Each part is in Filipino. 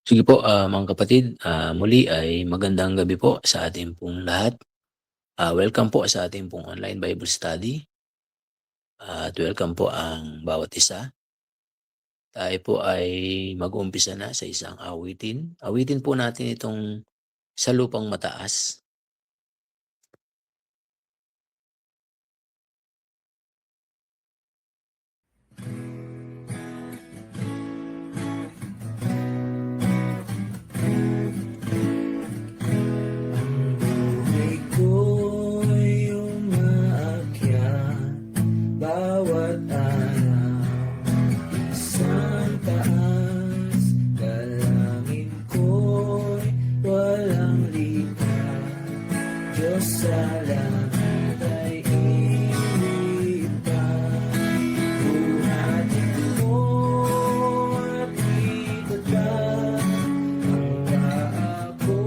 Sige po, mga kapatid, muli ay magandang gabi po sa ating pong lahat. Welcome po sa ating pong online Bible study, at welcome po ang bawat isa. Tayo po ay mag-uumpisa na sa isang awitin. Awitin po natin itong "Sa Lupang Mataas". Buhay ko'y umaakyat bawat araw, isang taas, dalangin ko'y walang lipat. Diyos sa langit ay ilipat. Buhatin mo at itatag ang paa ko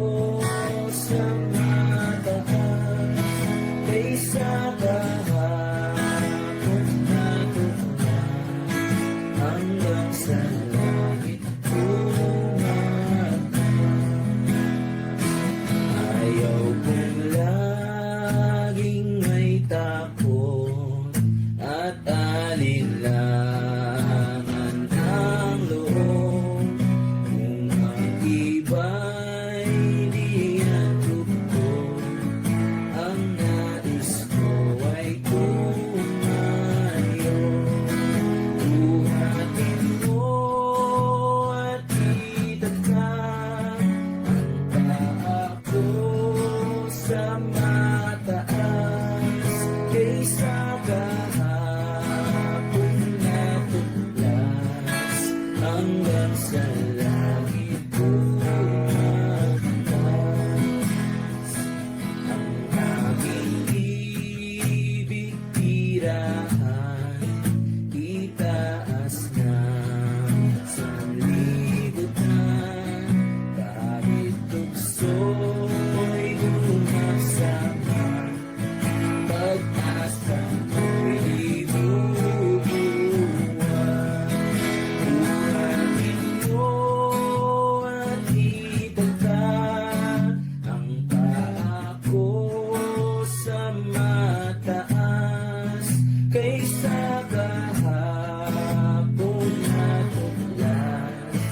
sa mataas, kaysa kahapon na tuklas, hanggang sa langit tumaas. Ayaw kong laging may takot at alinlangan ang loob, kung ang iba'y di natupod, ang nais ko ay tumayo. Buhatin mo at itatag ang paa ko sa mataas, kaysa kahapon na tuklas, hanggang sa langit tumaas. Ang aming ibig tirahan, itaas na sa libutan, kahit tukso'y gumasama, pag-asa mo'y bubuhay. Buhatin mo at itatag ang paa ko sa mataas, kaysa kahapon na tuklas,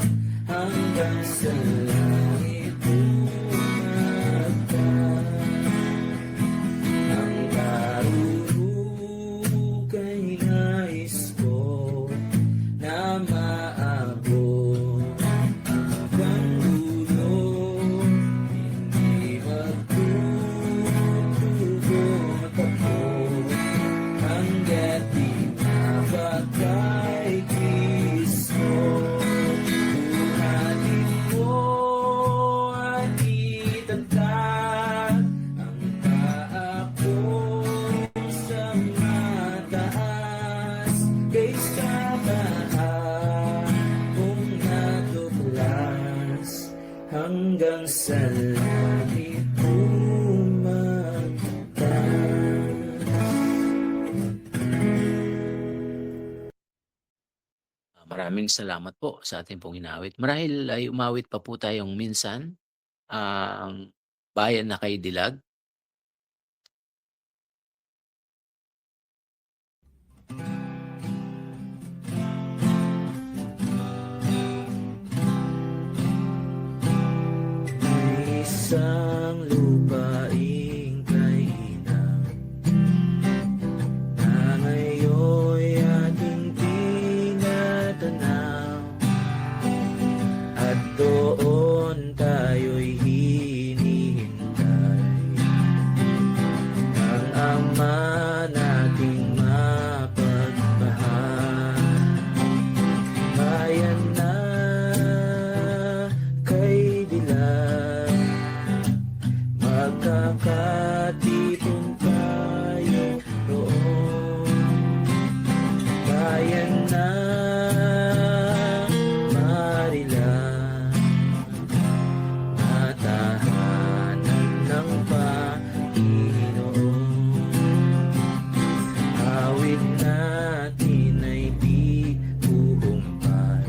hanggang sa langit tumaas. Ang karurukay nais ko na maabot hanggang dulo, hindi magtutugot ako hanggat di mabagay Kristo. Buhatin mo at itatag ang paa ko sa mataas, kaysa kahapon na tuklas, hanggang sa langit tumaas. Maraming salamat po sa ating pong inawit. Marahil ay umawit pa po tayong minsan, ang Bayan na Kay Dilag. isang lupaing kainan na ngayon'y ating tinatanaw, at doon tayo'y hinihintay ang Ama nating mapagmahal. Bayan na kay dilag, magkakatipon tayo roon. Bayan na marilang, na tahanan ng Panginoon. Awit natin ay di huhumpay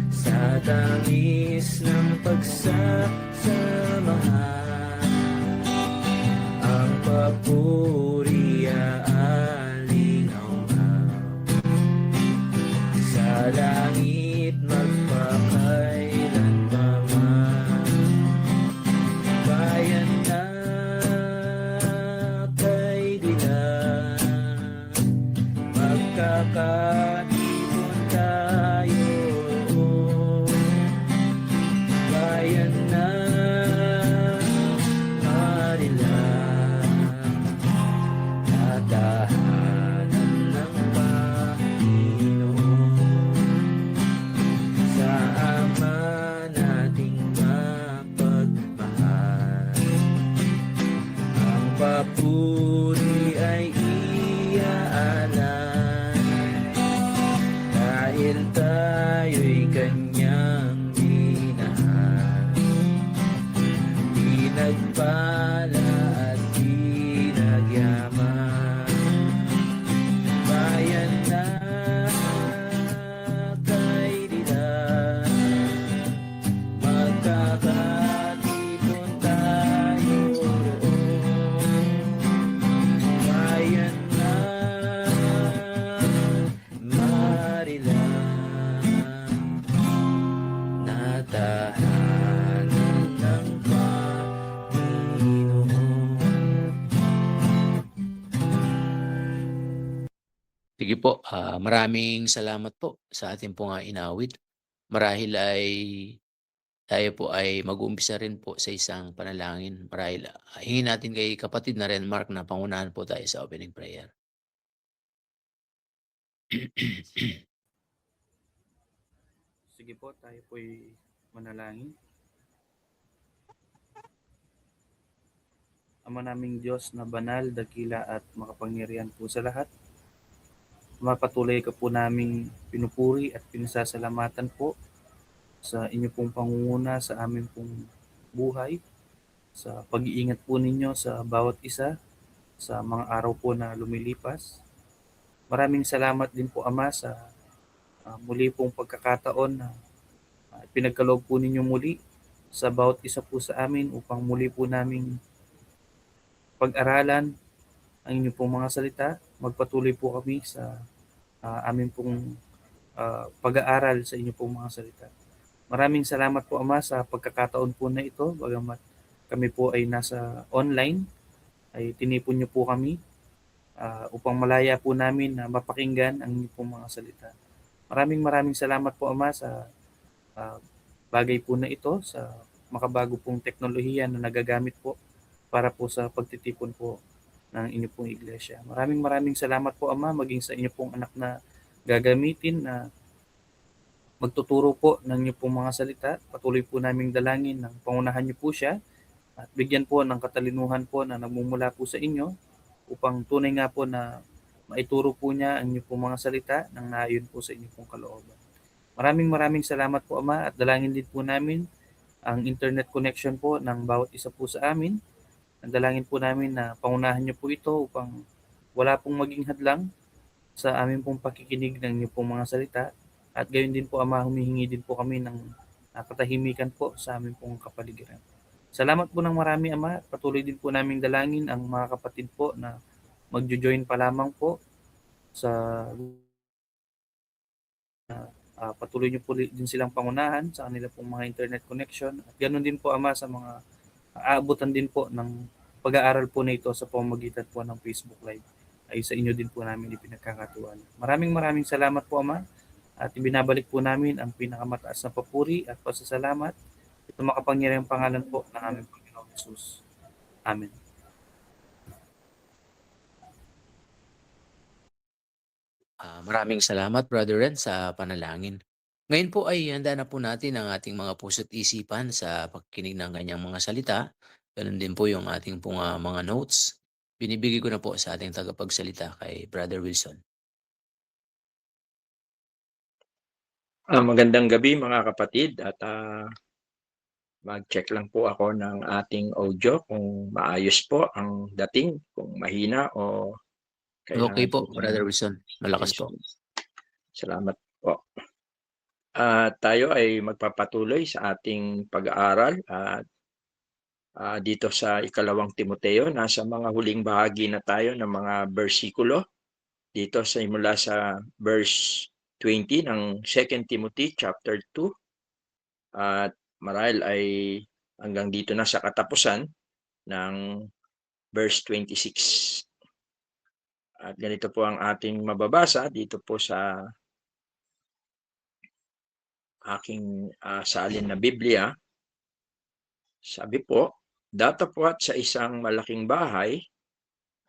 sa tamis ng pagsasamahan. Ang papuri aalinaw-aw sa langit magpakailanpaman. Bayan na kay dilag, magkakatipon tayo. Bayan na marilang, na tahanan ng Panginoon. Sa Ama nating mapagmahal, ang papuri ay iaalay, dahil tayo'y kanyang minahal. Pinagpala at pinagyaman. Bayan na kay dilag, magkakatipon tayo roon. Bayan na marilang, na tahanan ng Panginoon. Sige po, maraming salamat po sa ating pong inawit. Marahil ay tayo po ay mag-uumpisa rin po sa isang panalangin. Marahil hingin natin kay kapatid na Ren Mark na pangunahan po tayo sa opening prayer. Sige po, tayo po'y manalangin. Ama naming Diyos na banal, dakila at makapangyarihan po sa lahat, mapatuloy ka po naming pinupuri at pinasasalamatan po sa inyo pong pangunguna sa amin pong buhay, sa pag-iingat po ninyo sa bawat isa sa mga araw po na lumilipas. Maraming salamat din po Ama sa muli pong pagkakataon na pinagkaloob po ninyo muli sa bawat isa po sa amin upang muli po naming pag-aralan ang inyong pong mga salita. Magpatuloy po kami sa amin pong pag-aaral sa inyong pong mga salita. Maraming salamat po Ama sa pagkakataon po na ito. Bagamat kami po ay nasa online, ay tinipon niyo po kami upang malaya po namin na mapakinggan ang inyong pong mga salita. Maraming salamat po Ama sa bagay po na ito, sa makabago pong teknolohiya na nagagamit po para po sa pagtitipon po ng inyong pong iglesia. Maraming salamat po Ama, maging sa inyong pong anak na gagamitin na magtuturo po ng inyong pong mga salita. Patuloy po naming dalangin ng pangunahan niyo po siya at bigyan po ng katalinuhan po na nagmumula po sa inyo upang tunay nga po na maituro po niya ang inyong pong mga salita nang naayon po sa inyong pong kalooban. Maraming salamat po Ama, at dalangin din po namin ang internet connection po ng bawat isa po sa amin. Dalangin po namin na pangunahan niyo po ito upang wala pong maging hadlang sa amin pong pakikinig ng inyong pong mga salita. At gayon din po Ama, humihingi din po kami ng katahimikan po sa amin pong kapaligiran. Salamat po ng marami Ama. Patuloy din po namin dalangin ang mga kapatid po na magjo-join pa lamang po sa patuloy niyo po din silang pangunahan sa kanila pong mga internet connection. At ganoon din po, Ama, sa mga aabutan din po ng pag-aaral po na ito sa pamamagitan po ng Facebook Live, ay sa inyo din po namin ipinagkakatiwala. Maraming salamat po, Ama, at ibinabalik po namin ang pinakamataas na papuri at pasasalamat ito makapangyarihang pangalan po ng aming Panginoong Jesus. Amen. Maraming salamat, Brother Ren, sa panalangin. Ngayon po ay handa na po natin ang ating mga puso't isipan sa pagkinig ng kanyang mga salita. Ganun din po yung ating pong mga notes. Binibigay ko na po sa ating tagapagsalita kay Brother Wilson. Magandang gabi mga kapatid at mag-check lang po ako ng ating audio kung maayos po ang dating, kung mahina o kailangan Okay po, po Brother Wilson. Malakas po. Salamat po. Tayo ay magpapatuloy sa ating pag-aaral at dito sa ikalawang Timoteo, nasa mga huling bahagi na tayo ng mga bersikulo dito sa mula sa verse 20 ng 2 Timothy chapter 2 at marahil ay hanggang dito na sa katapusan ng verse 26. At ganito po ang ating mababasa dito po sa aking salin na Biblia. Sabi po, datapwat sa isang malaking bahay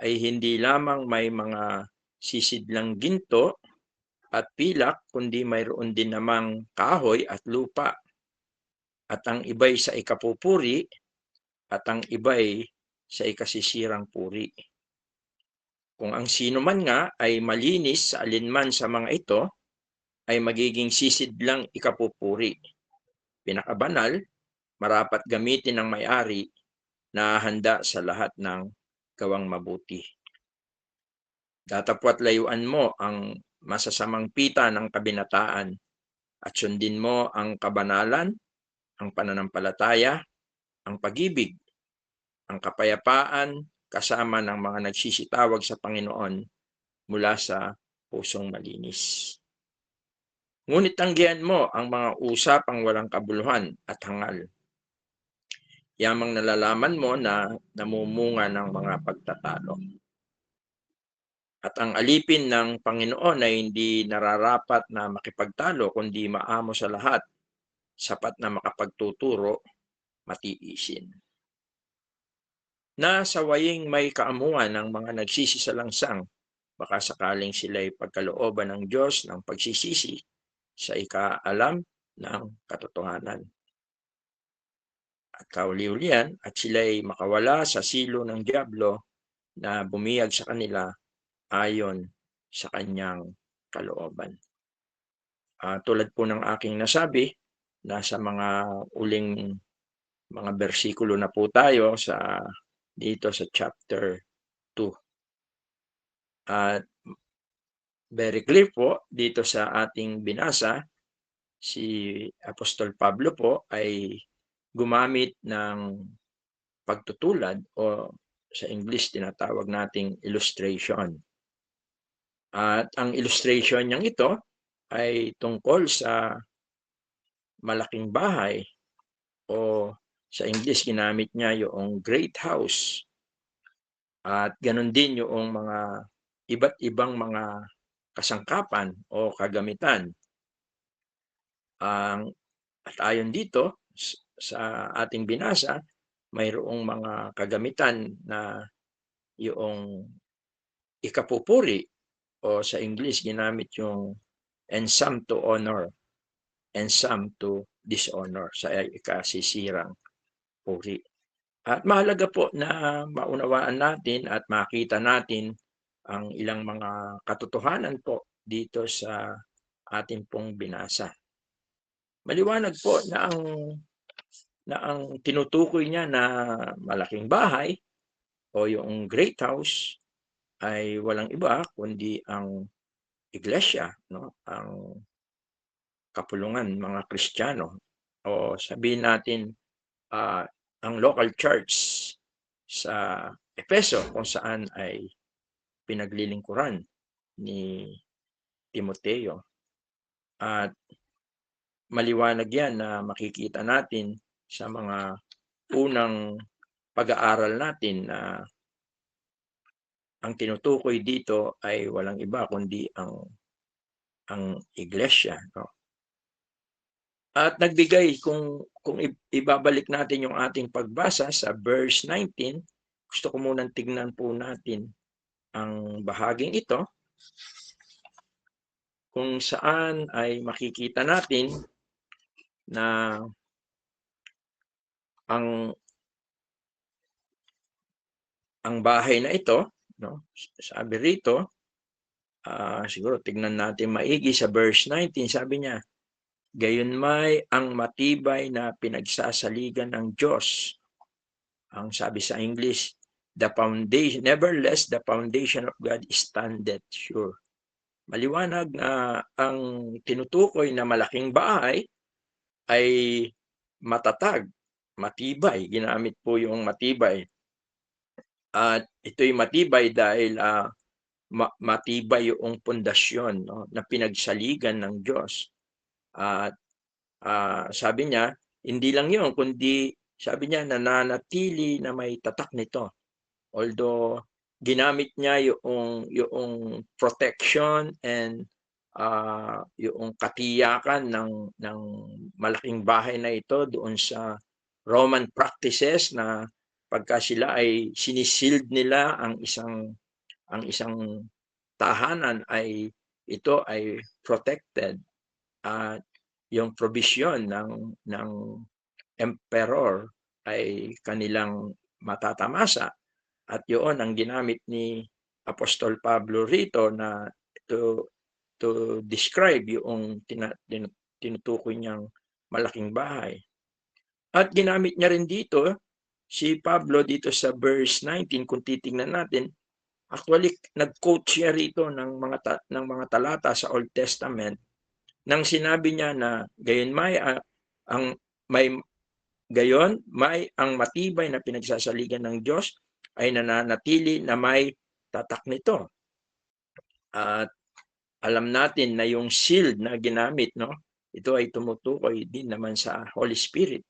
ay hindi lamang may mga sisidlang ginto at pilak, kundi mayroon din namang kahoy at lupa. At ang iba'y sa ikapupuri at ang iba'y sa ikasisirang puri. Kung ang sino man nga ay malinis sa alinman sa mga ito, ay magiging sisidlang ikapupuri. Pinakabanal, marapat gamitin ng may-ari na handa sa lahat ng gawang mabuti. Datapwat layuan mo ang masasamang pita ng kabinataan at sundin mo ang kabanalan, ang pananampalataya, ang pag-ibig, ang kapayapaan kasama ng mga nagsisitawag sa Panginoon mula sa pusong malinis. Ngunit tanggihan mo ang mga usapang walang kabuluhan at hangal. Yamang nalalaman mo na namumunga ng mga pagtatalo. At ang alipin ng Panginoon ay hindi nararapat na makipagtalo kundi maamo sa lahat, sapat na makapagtuturo, matiisin. Na sa waying may kaamuan ng mga nagsisisalangsang, baka sakaling sila'y pagkalooban ng Diyos ng pagsisisi sa ikaalam ng katotohanan. At kauli-ulian, at sila'y makawala sa silo ng dyablo na bumiyag sa kanila ayon sa kanyang kalooban. Tulad po ng aking nasabi, nasa mga uling mga bersikulo na po tayo dito sa chapter 2. At very clear po dito sa ating binasa, si Apostol Pablo po ay gumamit ng pagtutulad o sa English tinatawag nating illustration. At ang illustration niyang ito ay tungkol sa malaking bahay o sa English ginamit niya yung great house. At ganun din yung mga iba't ibang mga kasangkapan o kagamitan. At ayon dito sa ating binasa, mayroong mga kagamitan na yung ikapupuri o sa English ginamit yung and some to honor and some to dishonor, sa ikasisirang puri. At mahalaga po na maunawaan natin at makita natin ang ilang mga katotohanan po dito sa ating pong binasa. Maliwanag po na ang tinutukoy niya na malaking bahay o yung great house ay walang iba kundi ang iglesia, no? Ang kapulungan, mga Kristiyano, o sabihin natin ang local church sa Efeso kung saan ay pinaglilingkuran ni Timoteo. At maliwanag yan na makikita natin sa mga unang pag-aaral natin na ang tinutukoy dito ay walang iba kundi ang iglesia, no? At nagbigay kung ibabalik natin yung ating pagbasa sa verse 19, gusto ko munang tignan po natin ang bahaging ito kung saan ay makikita natin na ang bahay na ito, no, sabi rito, siguro tignan natin maigi sa verse 19, sabi niya, gayunmay ang matibay na pinagsasaligan ng Diyos. Ang sabi sa English, the foundation, nevertheless, the foundation of God standeth sure. Maliwanag na ang tinutukoy na malaking bahay ay matatag, matibay. Ginamit po yung matibay. At ito'y matibay dahil matibay yung pundasyon, no, na pinagsaligan ng Diyos. At sabi niya, hindi lang yun, kundi sabi niya nananatili na may tatak nito. Although ginamit niya yung protection and yung katiyakan ng malaking bahay na ito doon sa Roman practices na pagka sila ay sinisild nila ang isang tahanan ay ito ay protected at yung provision ng emperor ay kanilang matatamasa. At yun ang ginamit ni Apostol Pablo rito na to describe yung tinutukoy niyang malaking bahay. At ginamit niya rin dito, si Pablo dito sa verse 19, kung titingnan natin, actually nag-quote siya rito ng mga talata sa Old Testament nang sinabi niya na gayon may ang matibay na pinagsasaligan ng Diyos ay nananatili na may tatak nito. At alam natin na yung shield na ginamit, no, ito ay tumutukoy din naman sa Holy Spirit.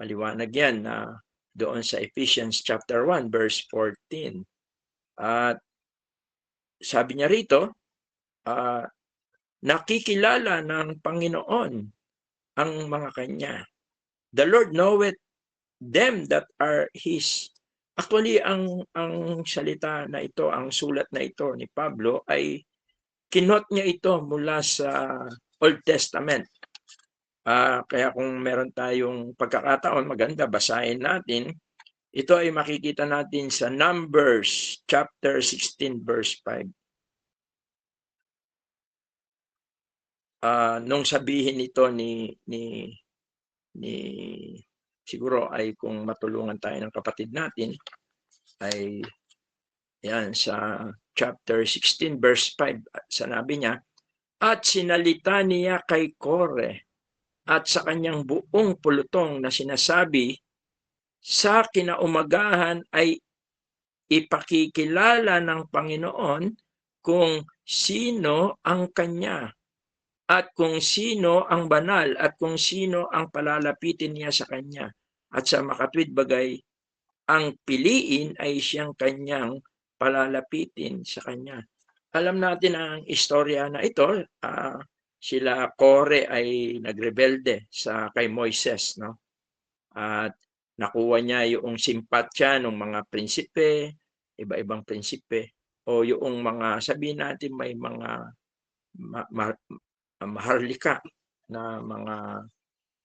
Maliwanag yan na doon sa Ephesians chapter 1 verse 14. At sabi niya rito, nakikilala ng Panginoon ang mga kanya. The Lord knoweth them that are His. Actually, ang salita na ito, ang sulat na ito ni Pablo ay kinot niya ito mula sa Old Testament. Kaya kung meron tayong pagkakataon, maganda, basahin natin. Ito ay makikita natin sa Numbers chapter 16 verse 5. Nung sabihin ito ni siguro ay kung matulungan tayo ng kapatid natin, ay yan sa chapter 16 verse 5, sinabi niya, at sinalita niya kay Kore at sa kanyang buong pulutong na sinasabi, sa kinaumagahan ay ipakikilala ng Panginoon kung sino ang kanya at kung sino ang banal at kung sino ang palalapitin niya sa kanya. At sa makatwid bagay, ang piliin ay siyang kanyang palalapitin sa kanya. Alam natin ang istorya na ito, sila Kore ay nagrebelde kay Moises, no? At nakuha niya yung simpatya ng mga prinsipe, iba-ibang prinsipe, o yung mga, sabihin natin may mga maharlika na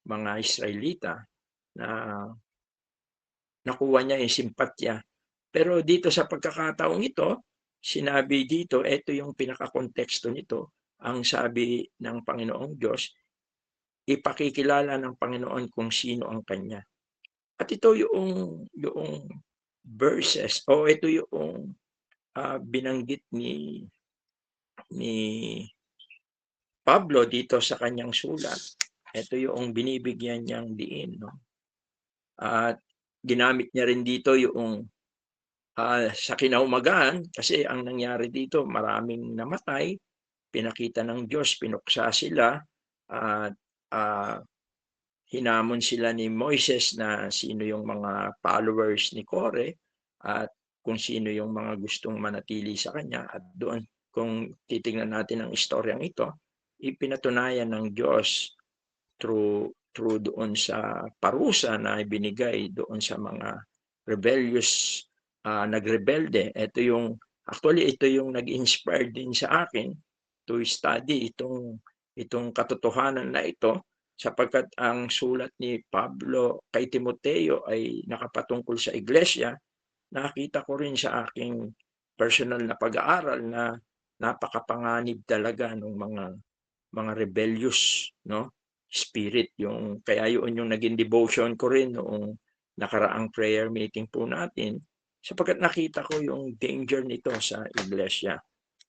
mga Israelita na nakuha niya yung simpatya. Pero dito sa pagkakataong ito, sinabi dito, ito yung pinaka-konteksto nito, ang sabi ng Panginoong Diyos, ipakikilala ng Panginoon kung sino ang kanya. At ito yung verses, o ito yung binanggit ni Pablo dito sa kanyang sulat. Ito yung binibigyan niyang diin, no? At ginamit niya rin dito yung sa kinaumagahan, kasi ang nangyari dito, maraming namatay, pinakita ng Diyos, pinuksa sila, at hinamon sila ni Moises na sino yung mga followers ni Kore at kung sino yung mga gustong manatili sa kanya. At doon, kung titingnan natin ang istoryang ito, ipinatunayan ng Diyos through doon sa parusa na ibinigay doon sa mga rebellious, nagrebelde. Actually, ito yung nag-inspire din sa akin to study itong katotohanan na ito, sapagkat ang sulat ni Pablo kay Timoteo ay nakapatungkol sa iglesia. Nakita ko rin sa aking personal na pag-aaral na napakapanganib talaga ng mga rebellious, no, spirit. Kaya yun yung naging devotion ko rin noong nakaraang prayer meeting po natin, sapagkat nakita ko yung danger nito sa iglesia.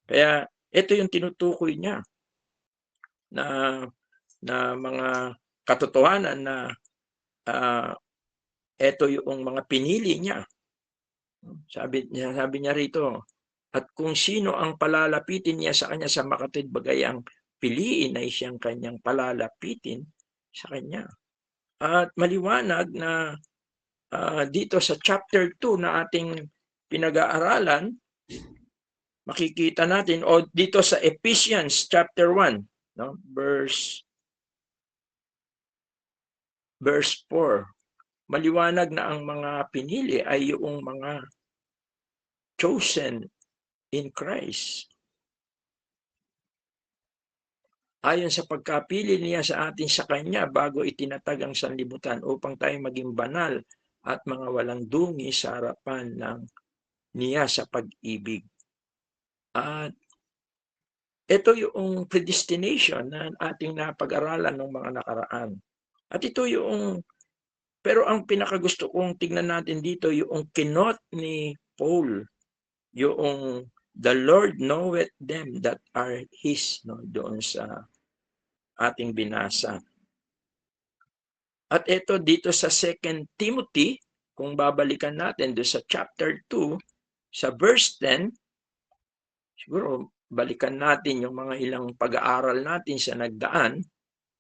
Kaya ito yung tinutukoy niya na mga katotohanan na ito yung mga pinili niya. Sabi niya rito, at kung sino ang palalapitin niya sa kanya sa makatwid, bagayang piliin ay siyang kanyang palalapitin sa kanya. At maliwanag na dito sa chapter 2 na ating pinag-aaralan, makikita natin, o dito sa Ephesians chapter 1, no, verse 4, maliwanag na ang mga pinili ay yung mga chosen in Christ. Ayon sa pagkapili niya sa atin sa Kanya bago itinatag ang sanlibutan upang tayo maging banal at mga walang dungi sa harapan niya sa pag-ibig. At ito yung predestination na ating napag-aralan ng mga nakaraan. At ito pero ang pinakagusto kong tignan natin dito, yung kinot ni Paul, yung the Lord knoweth them that are His, no, doon sa ating binasa. At ito dito sa 2 Timothy, kung babalikan natin doon sa chapter 2, sa verse 10, siguro balikan natin yung mga ilang pag-aaral natin sa nagdaan,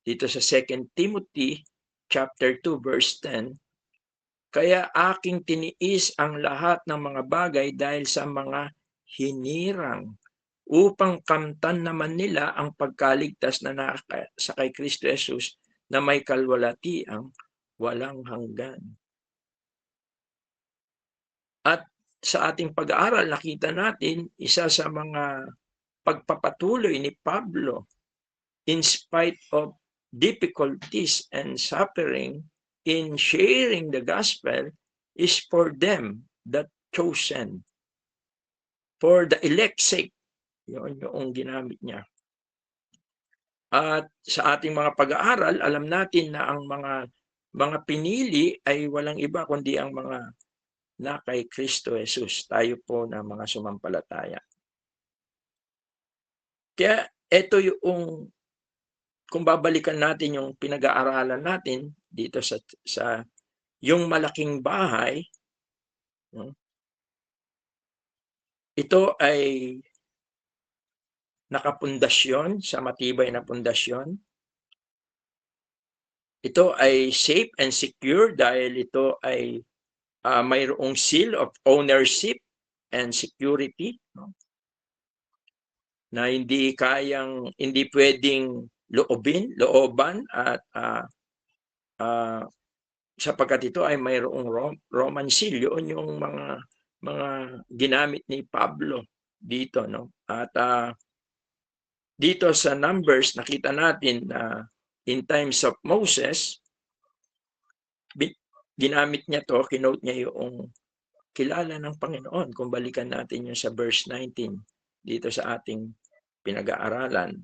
dito sa 2 Timothy chapter 2 verse 10, kaya aking tiniis ang lahat ng mga bagay dahil sa mga hinirang, upang kamtan naman nila ang pagkaligtas na nasa kay Kristo Jesus na may kalwalatiang walang hanggan. At sa ating pag-aaral, nakita natin isa sa mga pagpapatuloy ni Pablo in spite of difficulties and suffering in sharing the gospel is for them that chosen, for the elect's sake. Yun yung ginamit niya. At sa ating mga pag-aaral, alam natin na ang mga pinili ay walang iba kundi ang mga na kay Kristo Jesus. Tayo po na mga sumampalataya. Kaya ito yung, kung babalikan natin yung pinag-aaralan natin dito sa yung malaking bahay, no? Ito ay nakapundasyon sa matibay na pundasyon. Ito ay safe and secure dahil ito ay mayroong seal of ownership and security, no? Na hindi pwedeng looban at sapagkat ito ay mayroong Roman seal. Yun yung mga ginamit ni Pablo dito, no? At dito sa Numbers nakita natin na in times of Moses, ginamit niya to, kinote niya yung kilala ng Panginoon. Kung balikan natin yung sa verse 19 dito sa ating pinag-aaralan.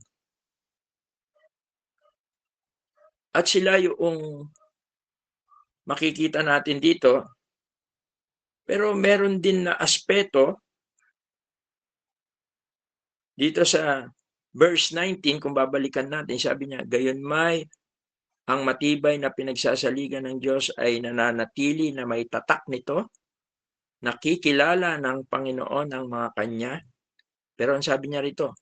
At sila yung makikita natin dito, pero meron din na aspeto dito sa verse 19, kung babalikan natin, sabi niya, gayunmay ang matibay na pinagsasaligan ng Diyos ay nananatili na may tatak nito, nakikilala ng Panginoon ang mga kanya. Pero ang sabi niya rito,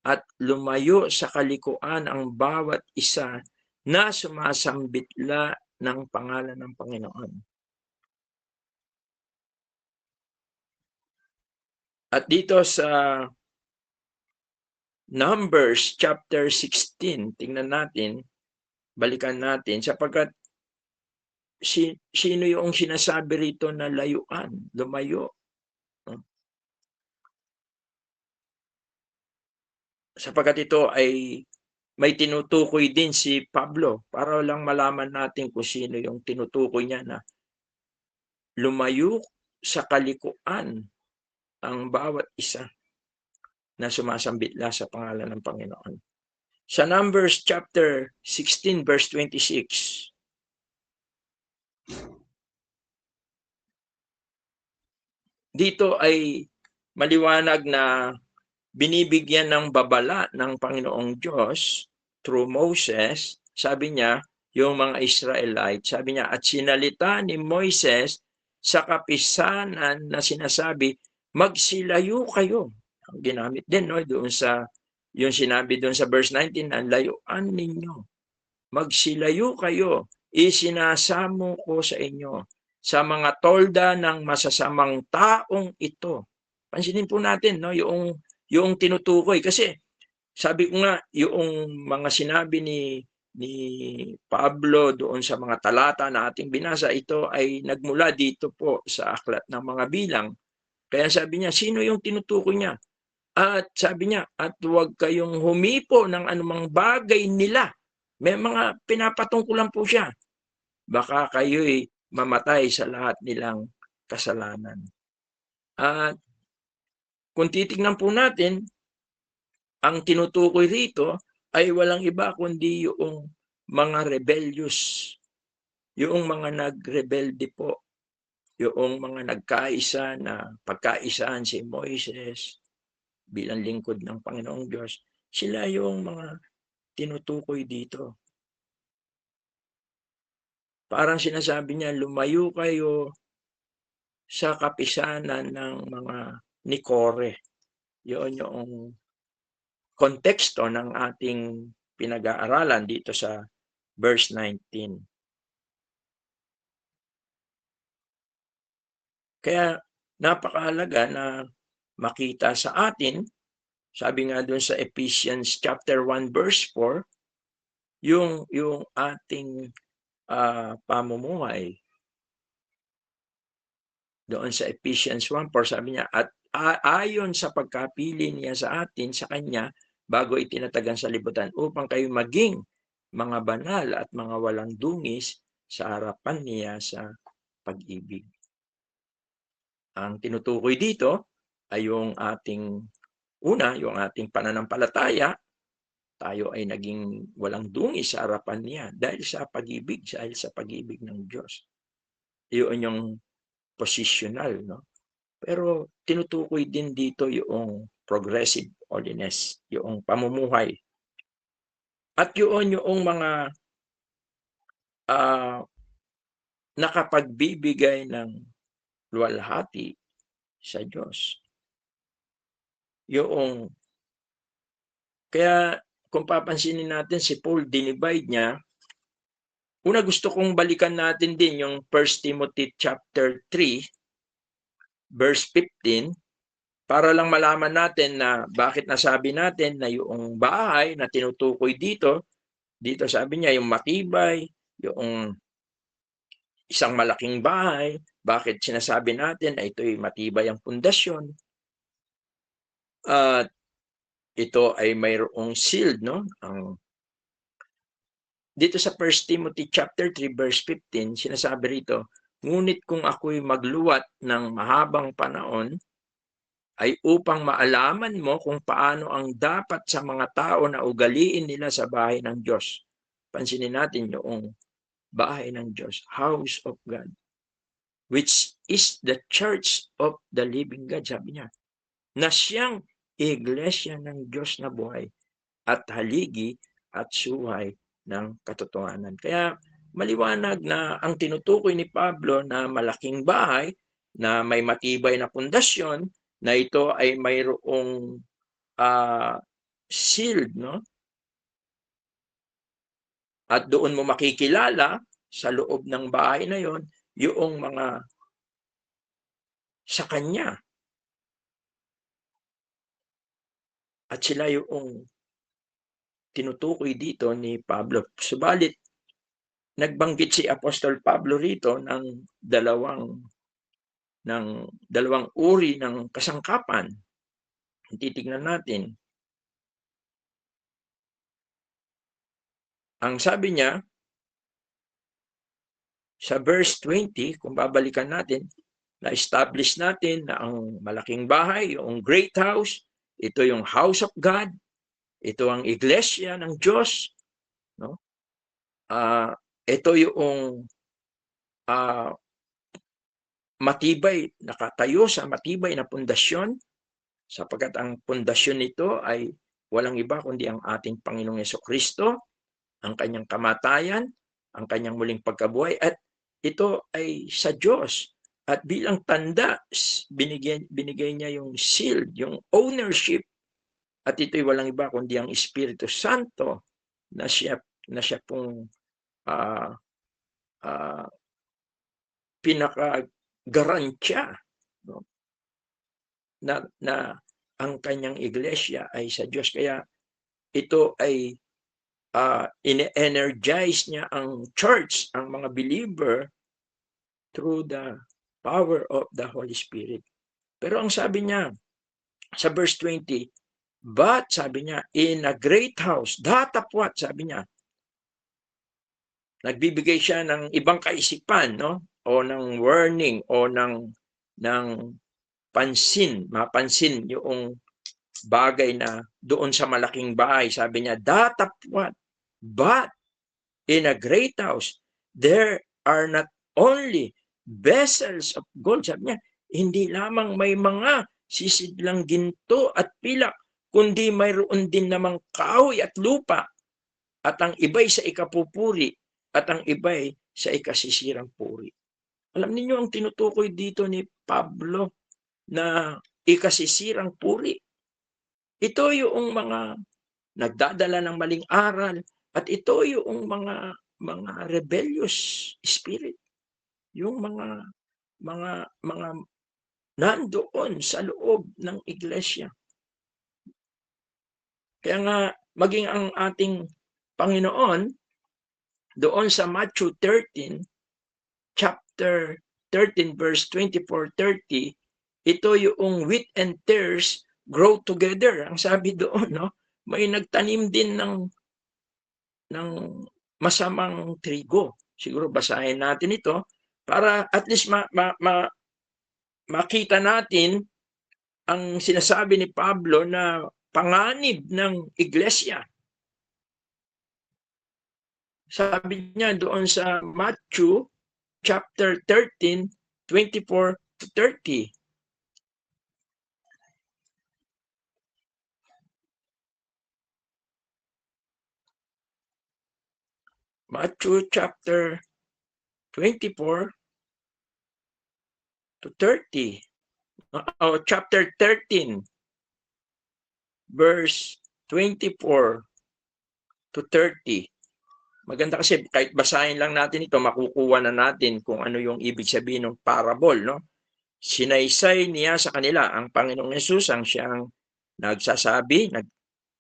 at lumayo sa kalikuan ang bawat isa na sumasambitla ng pangalan ng Panginoon. At dito sa Numbers chapter 16, tingnan natin, balikan natin, sapagkat sino yung sinasabi rito na layuan, lumayo? Sapagkat ito ay may tinutukoy din si Pablo para lang malaman natin kung sino yung tinutukoy niya na lumayo sa kalikuan ang bawat isa na sumasambitla sa pangalan ng Panginoon. Sa Numbers chapter 16 verse 26, dito ay maliwanag na binibigyan ng babala ng Panginoong Diyos through Moses. Sabi niya, yung mga Israelite, sabi niya, at sinalita ni Moises sa kapisanan na sinasabi, magsilayo kayo. Ang ginamit din doon sa yung sinabi doon sa verse 19, ang layuan ninyo. Magsilayo kayo, isinasamo ko sa inyo sa mga tolda ng masasamang taong ito. Pansinin po natin yung tinutukoy, kasi sabi ko nga, yung mga sinabi ni Pablo doon sa mga talata na ating binasa, ito ay nagmula dito po sa aklat ng mga bilang. Kaya sabi niya, sino yung tinutukoy niya? At sabi niya, at huwag kayong humipo ng anumang bagay nila. May mga pinapatungkulan po siya. Baka kayo'y mamatay sa lahat nilang kasalanan. At kung titignan po natin, ang tinutukoy rito ay walang iba kundi yung mga rebellious, yung mga nagrebelde po, yung mga nagkaisa na pagkaisaan si Moises bilang lingkod ng Panginoong Diyos. Sila yung mga tinutukoy dito. Parang sinasabi niya, lumayo kayo sa kapisanan ng mga ni Kore. Yun yung konteksto ng ating pinag-aaralan dito sa verse 19. Kaya napakahalaga na makita sa atin, sabi nga doon sa Ephesians chapter 1 verse 4, yung ating pamumuhay. Doon sa Ephesians 1:4 sabi niya, at ayon sa pagkapili niya sa atin sa kanya bago itinatag ang sanlibutan upang kayo maging mga banal at mga walang dungis sa harapan niya sa pag-ibig. Ang tinutukoy dito ay yung ating yung ating pananampalataya. Tayo ay naging walang dungis sa harapan niya dahil sa pag-ibig ng Diyos. Yun yung positional, no? Pero tinutukoy din dito yung progressive holiness, yung pamumuhay. At yung mga nakapagbibigay ng luwalhati sa Diyos. Kaya kung papansinin natin si Paul, dinivide niya. Una, gusto kong balikan natin din yung 1 Timothy chapter 3, verse 15, para lang malaman natin na bakit nasabi natin na yung bahay na tinutukoy dito sabi niya yung matibay, yung isang malaking bahay. Bakit sinasabi natin na ito'y matibay ang pundasyon? At ito ay mayroong shield, no? Dito sa 1 Timothy chapter 3 verse 15, sinasabi rito, ngunit kung ako'y magluwat ng mahabang panahon, ay upang maalaman mo kung paano ang dapat sa mga tao na ugaliin nila sa bahay ng Diyos. Pansinin natin yung bahay ng Diyos, house of God, which is the church of the living God, sabi niya, na siyang iglesia ng Diyos na buhay at haligi at suhay ng katotohanan. Kaya maliwanag na ang tinutukoy ni Pablo na malaking bahay na may matibay na pundasyon, na ito ay mayroong shield, no? At doon mo makikilala sa loob ng bahay na yon yung mga sa kanya. At sila yung tinutukoy dito ni Pablo. Subalit, nagbanggit si Apostol Pablo rito ng dalawang uri ng kasangkapan. Titignan natin. Ang sabi niya, sa verse 20, kung babalikan natin, na-establish natin na ang malaking bahay, yung great house, ito yung house of God, ito ang iglesia ng Diyos, no? Ito yung matibay, nakatayo sa matibay na pundasyon, sapagkat ang pundasyon nito ay walang iba kundi ang ating Panginoong Jesucristo, ang kanyang kamatayan, ang kanyang muling pagkabuhay, at ito ay sa Diyos. At bilang tanda, binigay niya yung seal, yung ownership, at ito'y walang iba kundi ang Espiritu Santo na siya pong pinaka-garantya, no? na ang kanyang iglesia ay sa Diyos. Kaya ito ay in-energize niya ang church, ang mga believer, through the power of the Holy Spirit. Pero ang sabi niya sa verse 20, but sabi niya, in a great house, datapwat, sabi niya, nagbibigay siya ng ibang kaisipan, no? O ng warning, o ng mapansin yung bagay na doon sa malaking bahay. Sabi niya, datapwat, but in a great house, there are not only vessels of gold. Sabi niya, hindi lamang may mga sisidlang ginto at pilak, kundi mayroon din namang kahoy at lupa, at ang iba'y sa ikapupuri, at ang iba'y sa ikasisirang puri. Alam niyo ang tinutukoy dito ni Pablo na ikasisirang puri. Ito yung mga nagdadala ng maling aral, at ito yung mga rebellious spirit, yung mga nandoon sa loob ng iglesia. Kaya nga, maging ang ating Panginoon, doon sa Matthew 13, chapter 13, verse 24-30, ito yung wheat and tares grow together. Ang sabi doon, no? May nagtanim din ng masamang trigo. Siguro basahin natin ito para at least makita natin ang sinasabi ni Pablo na panganib ng iglesia. Sabi niya doon sa Matthew chapter 13, 24-30. Matthew chapter 24-30. Chapter 13, verse 24-30. Maganda kasi kahit basahin lang natin ito, makukuha na natin kung ano yung ibig sabihin ng parable, no? Sinaysay niya sa kanila ang Panginoong Hesus, ang siyang nagsasabi,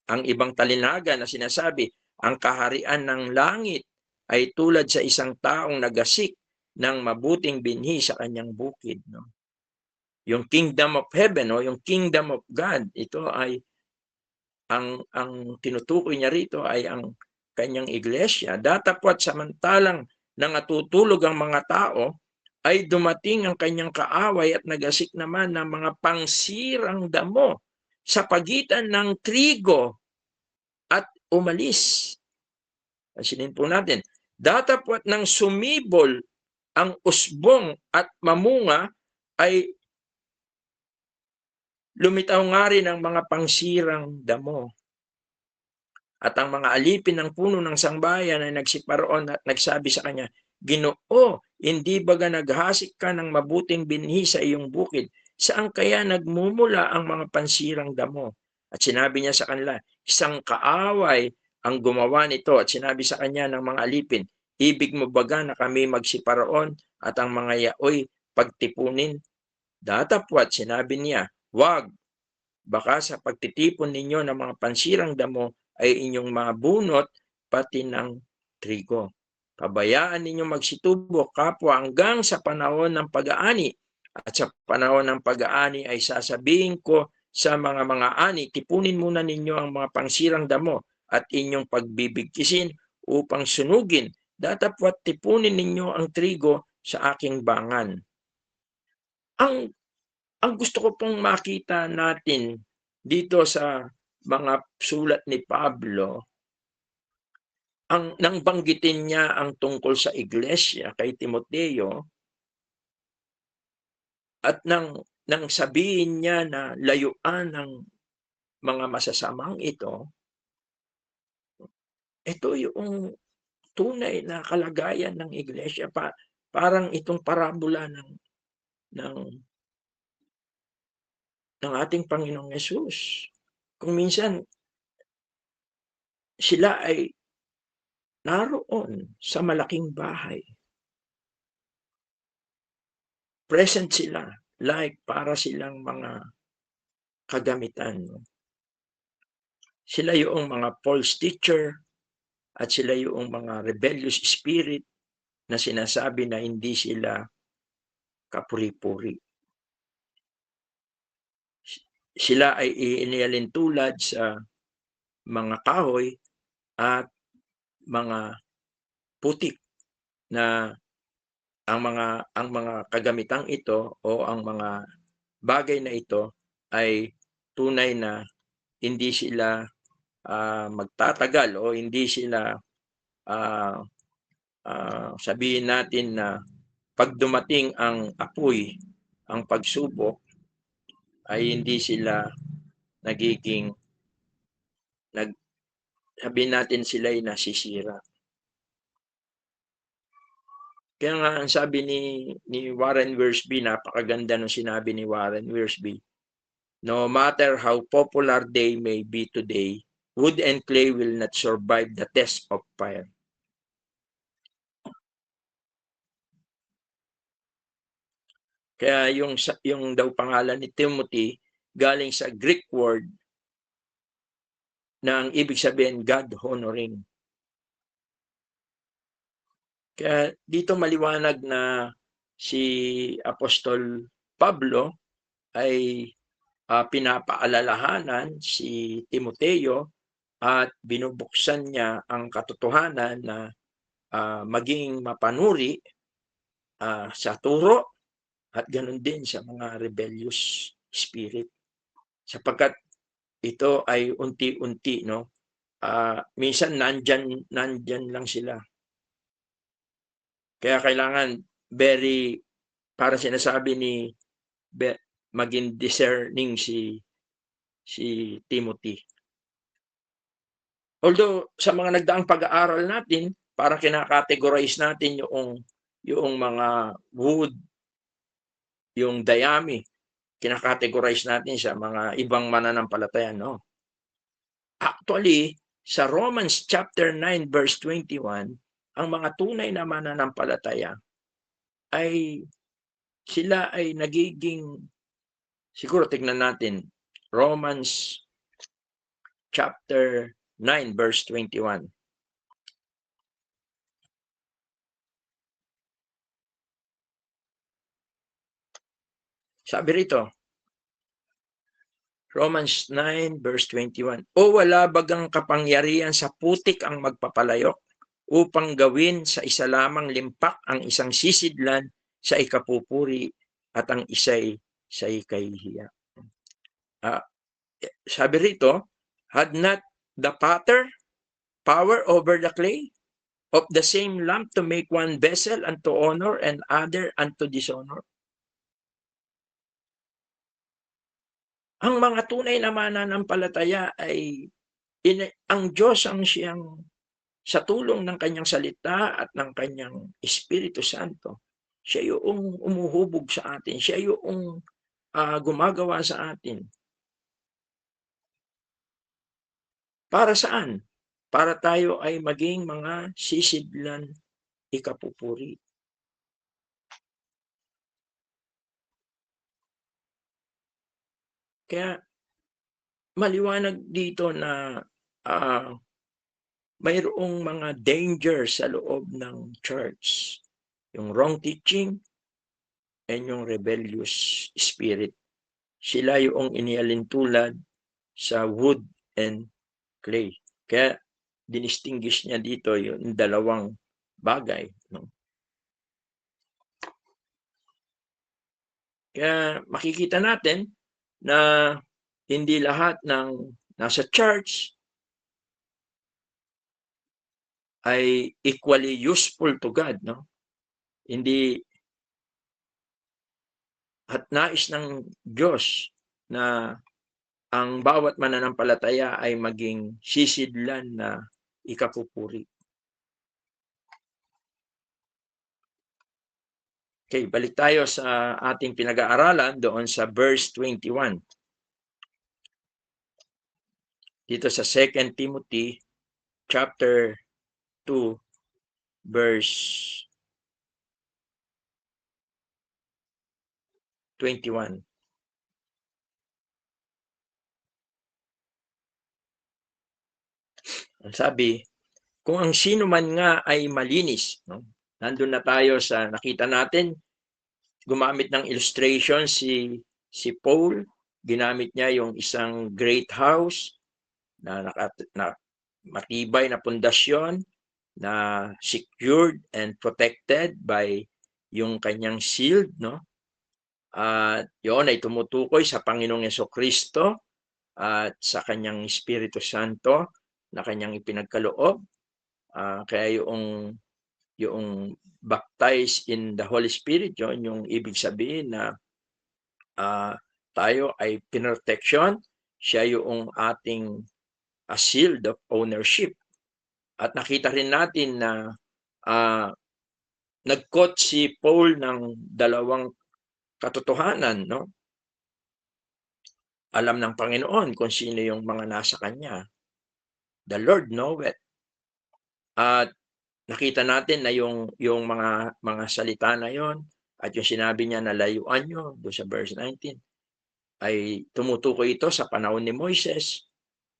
ang ibang talinaga na sinasabi, ang kaharian ng langit ay tulad sa isang taong nagasik ng mabuting binhi sa kanyang bukid, no? Yung kingdom of heaven, no? Yung kingdom of God, ito ay ang tinutukoy niya rito ay ang kanyang iglesia. Datapwat samantalang nangatutulog ang mga tao, ay dumating ang kanyang kaaway at nagasik naman ng mga pangsirang damo sa pagitan ng trigo at umalis. Pansinin po natin, datapwat nang sumibol ang usbong at mamunga, ay lumitaw nga rin ang mga pangsirang damo. At ang mga alipin ng puno ng sangbayan ay nagsiparoon at nagsabi sa kanya, Ginoo, hindi baga naghasik ka ng mabuting binhi sa iyong bukid? Saan kaya nagmumula ang mga pansirang damo? At sinabi niya sa kanila, isang kaaway ang gumawa nito at sinabi sa kanya ng mga alipin, ibig mo baga na kami magsiparaon at ang mga yaoy pagtipunin? Datapwat sinabi niya, wag, baka sa pagtitipon ninyo ng mga pansirang damo ay inyong mabunot pati ng trigo. Pabayaan ninyo magsitubo kapwa hanggang sa panahon ng pag-aani. At sa panahon ng pag-aani ay sasabihin ko sa mga ani, tipunin muna ninyo ang mga pansirang damo at inyong pagbibigkisin upang sunugin. Datapwat tipunin ninyo ang trigo sa aking bangan. Ang gusto ko pong makita natin dito sa mga sulat ni Pablo, nang banggitin niya ang tungkol sa iglesia kay Timoteo at nang sabihin niya na layuan ng mga masasamang ito yung tunay na kalagayan ng iglesia. Parang itong parabola ng ating Panginoong Yesus. Kung minsan sila ay naroon sa malaking bahay. Present sila, like para silang mga kagamitan. Sila yung mga false teacher at sila yung mga rebellious spirit na sinasabi na hindi sila kapuri-puri. Sila ay inialintulad sa mga kahoy at mga putik na ang mga kagamitang ito o ang mga bagay na ito ay tunay na hindi sila magtatagal o hindi sila sabihin natin na pag dumating ang apoy, ang pagsubok, ay hindi sila nagiging sabihin natin sila ay nasisira. Kaya nga ang sabi ni Warren Wiersbe, napakaganda nung sinabi ni Warren Wiersbe, no matter how popular they may be today, wood and clay will not survive the test of fire. Kaya yung daw pangalan ni Timothy galing sa Greek word na ang ibig sabihin God-honoring. Kaya dito maliwanag na si Apostol Pablo ay pinapaalalahanan si Timoteo at binubuksan niya ang katotohanan na maging mapanuri sa turo at ganun din sa mga rebellious spirit. Sapagkat ito ay unti-unti, no? Minsan nandyan lang sila. Kaya kailangan para sinasabi ni maging discerning si Timothy. Although sa mga nagdaang pag-aaral natin, para kinakategorize natin yung mga wood, yung dayami, kinakategorize natin sa mga ibang mananampalataya, no? Actually, sa Romans chapter 9 verse 21, ang mga tunay na mananampalataya ay sila ay nagiging, siguro tignan natin, Romans chapter 9 verse 21. Sabi rito, Romans 9 verse 21, o wala bagang kapangyarihan sa putik ang magpapalayok upang gawin sa isa lamang limpak ang isang sisidlan sa ikapupuri at ang isa'y sa ikahihiya. Sabi rito, had not the potter power over the clay of the same lump to make one vessel unto honor and other unto dishonor? Ang mga tunay na mananampalataya ay ang Diyos ang siyang sa tulong ng kanyang salita at ng kanyang Espiritu Santo, siya yung umuhubog sa atin, siya yung gumagawa sa atin. Para saan? para tayo ay maging mga sisidlan ikapupuri. Kaya maliwanag dito na mayroong mga danger sa loob ng church. Yung wrong teaching and yung rebellious spirit. Sila yung inialintulad sa wood and clay. Kaya dinistinguish niya dito yung dalawang bagay. No? Kaya makikita natin na hindi lahat ng nasa church ay equally useful to God. No? Hindi at nais ng Diyos na ang bawat mananampalataya ay maging sisidlan na ikapupuri. Okay, balik tayo sa ating pinag-aaralan doon sa verse 21. Dito sa 2 Timothy chapter 2 verse 21. Ang sabi, kung ang sino man nga ay malinis, no? Nandun na tayo sa nakita natin, gumamit ng illustration si Paul, ginamit niya yung isang great house na matibay na pundasyon na secured and protected by yung kanyang shield, no? At yun ay tumutukoy sa Panginoong Jesucristo at sa kanyang Espiritu Santo na kanyang ipinagkaloob. Kaya yung baptized in the Holy Spirit, yun yung ibig sabihin na tayo ay pinrotection. Siya yung ating shield of ownership. At nakita rin natin na nag-quote si Paul ng dalawang katotohanan, no? Alam ng Panginoon kung sino yung mga nasa kanya. The Lord knoweth. At nakita natin na yung mga salita na yon at yung sinabi niya na layuan nyo doon sa verse 19 ay tumutukoy ito sa panahon ni Moises.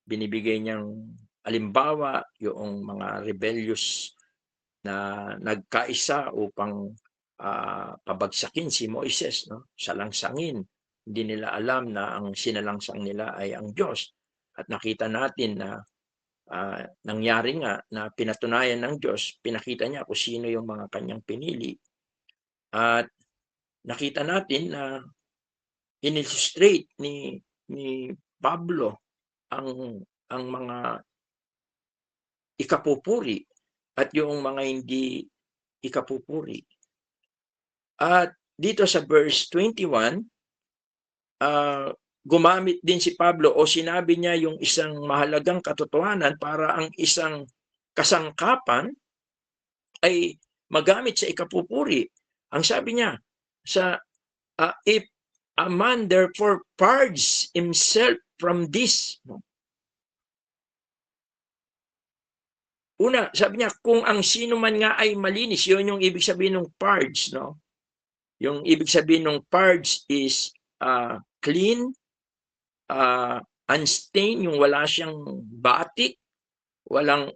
Binibigay niyang halimbawa yung mga rebellious na nagkaisa upang pabagsakin si Moises, no? Salangsangin. Hindi nila alam na ang sinalangsang nila ay ang Diyos. At nakita natin na nangyari nga na pinatunayan ng Diyos, pinakita niya kung sino yung mga kanyang pinili. At nakita natin na in-illustrate ni Pablo ang mga ikapupuri at yung mga hindi ikapupuri. At dito sa verse 21, gumamit din si Pablo o sinabi niya yung isang mahalagang katotohanan para ang isang kasangkapan ay magamit sa ikapupuri. Ang sabi niya, if a man therefore purge himself from this. Una, sabi niya, kung ang sino man nga ay malinis, yun yung ibig sabihin ng purge, no? Yung ibig sabihin ng purge is clean, unstained, yung wala siyang batik, walang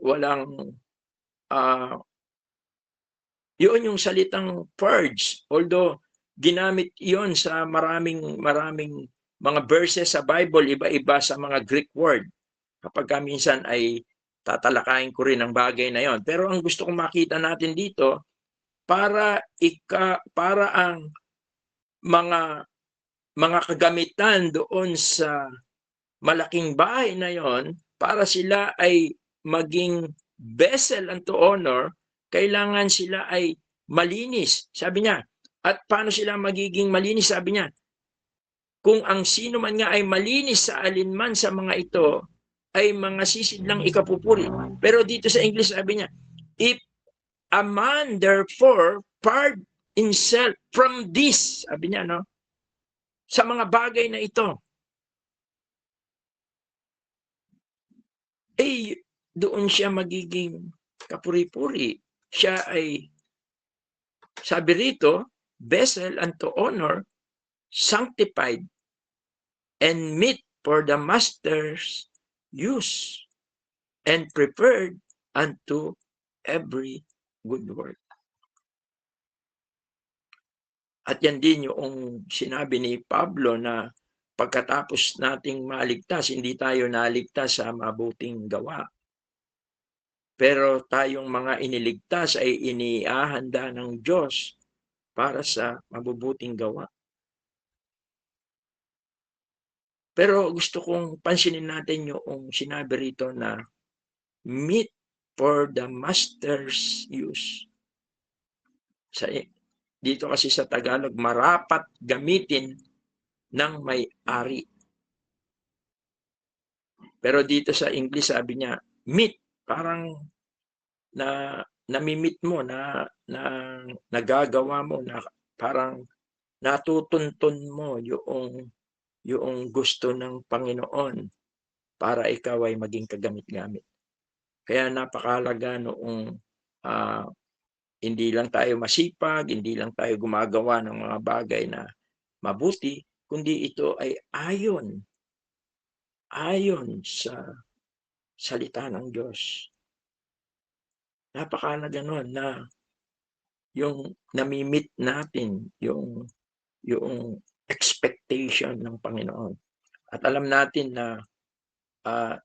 yun yung salitang purge. Although ginamit yon sa maraming mga verses sa Bible, iba-iba sa mga Greek word. Kapag minsan ay tatalakayin ko rin ang bagay na yon. Pero ang gusto kong makita natin dito, para ang mga kagamitan doon sa malaking bahay na yon, para sila ay maging vessel unto honor, kailangan sila ay malinis. Sabi niya, at paano sila magiging malinis? Sabi niya, kung ang sino man nga ay malinis sa alinman sa mga ito, ay mga sisidlang ikapupuri. Pero dito sa English sabi niya, if a man therefore purge himself from this, sabi niya, no? Sa mga bagay na ito, doon siya magiging kapuri-puri. Siya ay, sabi rito, vessel unto honor, sanctified, and meet for the master's use, and prepared unto every good work. At yan din yung sinabi ni Pablo na pagkatapos nating maligtas, hindi tayo naligtas sa mabuting gawa. Pero tayong mga iniligtas ay iniahanda ng Diyos para sa mabubuting gawa. Pero gusto kong pansinin natin yung sinabi rito na meet for the master's use. Dito kasi sa Tagalog, marapat gamitin ng may-ari. Pero dito sa English, sabi niya, meet, parang namimit mo, nagagawa mo, na parang natutuntun mo yung gusto ng Panginoon para ikaw ay maging kagamit-gamit. Kaya napakahalaga noong hindi lang tayo masipag, hindi lang tayo gumagawa ng mga bagay na mabuti, kundi ito ay ayon sa salita ng Diyos. Napakahalaga nun na yung namimit natin yung expectation ng Panginoon. At alam natin na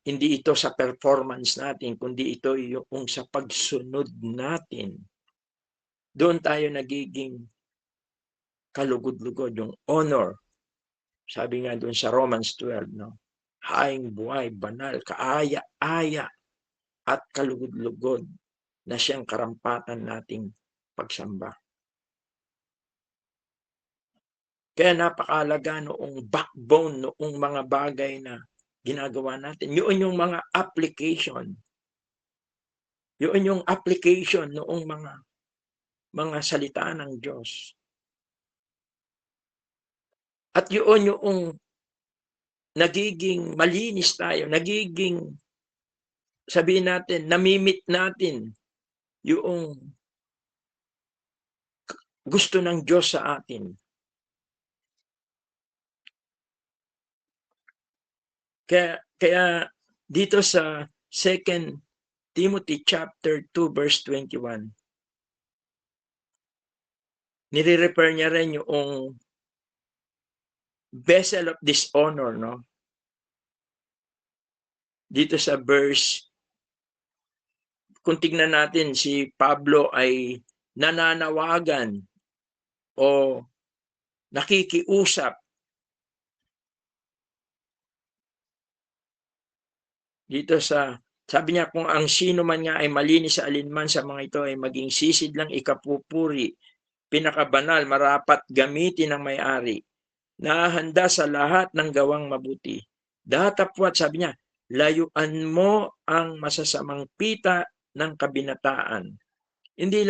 hindi ito sa performance natin, kundi ito yung sa pagsunod natin. Doon tayo nagiging kalugod-lugod, yung honor. Sabi nga doon sa Romans 12, no? Haing buhay, banal, kaaya-aya, at kalugod-lugod na siyang karampatan nating pagsamba. Kaya napakahalaga noong backbone, noong mga bagay na ginagawa natin. Yun yung mga application. Yun yung application noong mga salita ng Diyos. At yun yung nagiging malinis tayo, nagiging, sabihin natin, namimit natin yung gusto ng Diyos sa atin. Kaya dito sa 2 Timothy chapter 2 verse 21, nire-refer niya rin yung vessel of dishonor, no? Dito sa verse, kung tignan natin, si Pablo ay nananawagan o nakikiusap dito sa, sabi niya, kung ang sino man nga ay malinis sa alinman sa mga ito ay maging sisid lang ikapupuri, pinakabanal, marapat gamitin ng may-ari, nahahanda sa lahat ng gawang mabuti. Datapwat, sabi niya, layuan mo ang masasamang pita ng kabinataan. Hindi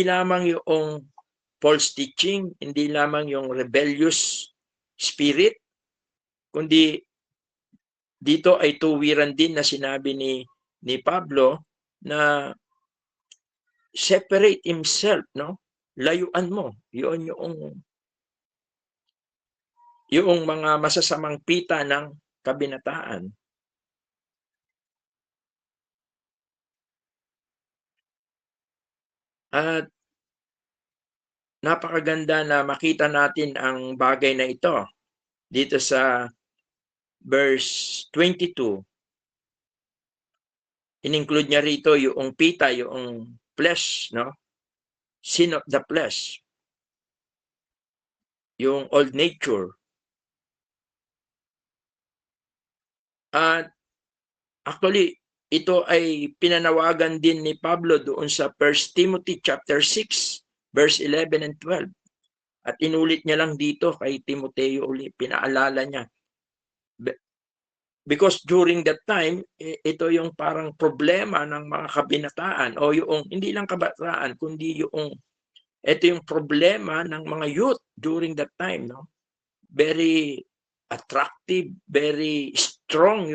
lamang yung false teaching, hindi lamang yung rebellious spirit, kundi dito ay tuwiran din na sinabi ni Pablo na separate himself, no? Layuan mo. Yun yung mga masasamang pita ng kabinataan. At napakaganda na makita natin ang bagay na ito dito sa verse 22. In-include niya rito yung pita, yung flesh, no? Sin of the flesh. Yung old nature. At actually, ito ay pinanawagan din ni Pablo doon sa 1 Timothy chapter 6, verse 11 and 12. At inulit niya lang dito kay Timoteo ulit, pinaalala niya. Because during that time, ito yung parang problema ng mga kabinataan o yung, hindi lang kabataan, kundi ito yung problema ng mga youth during that time, no? Very attractive, very strong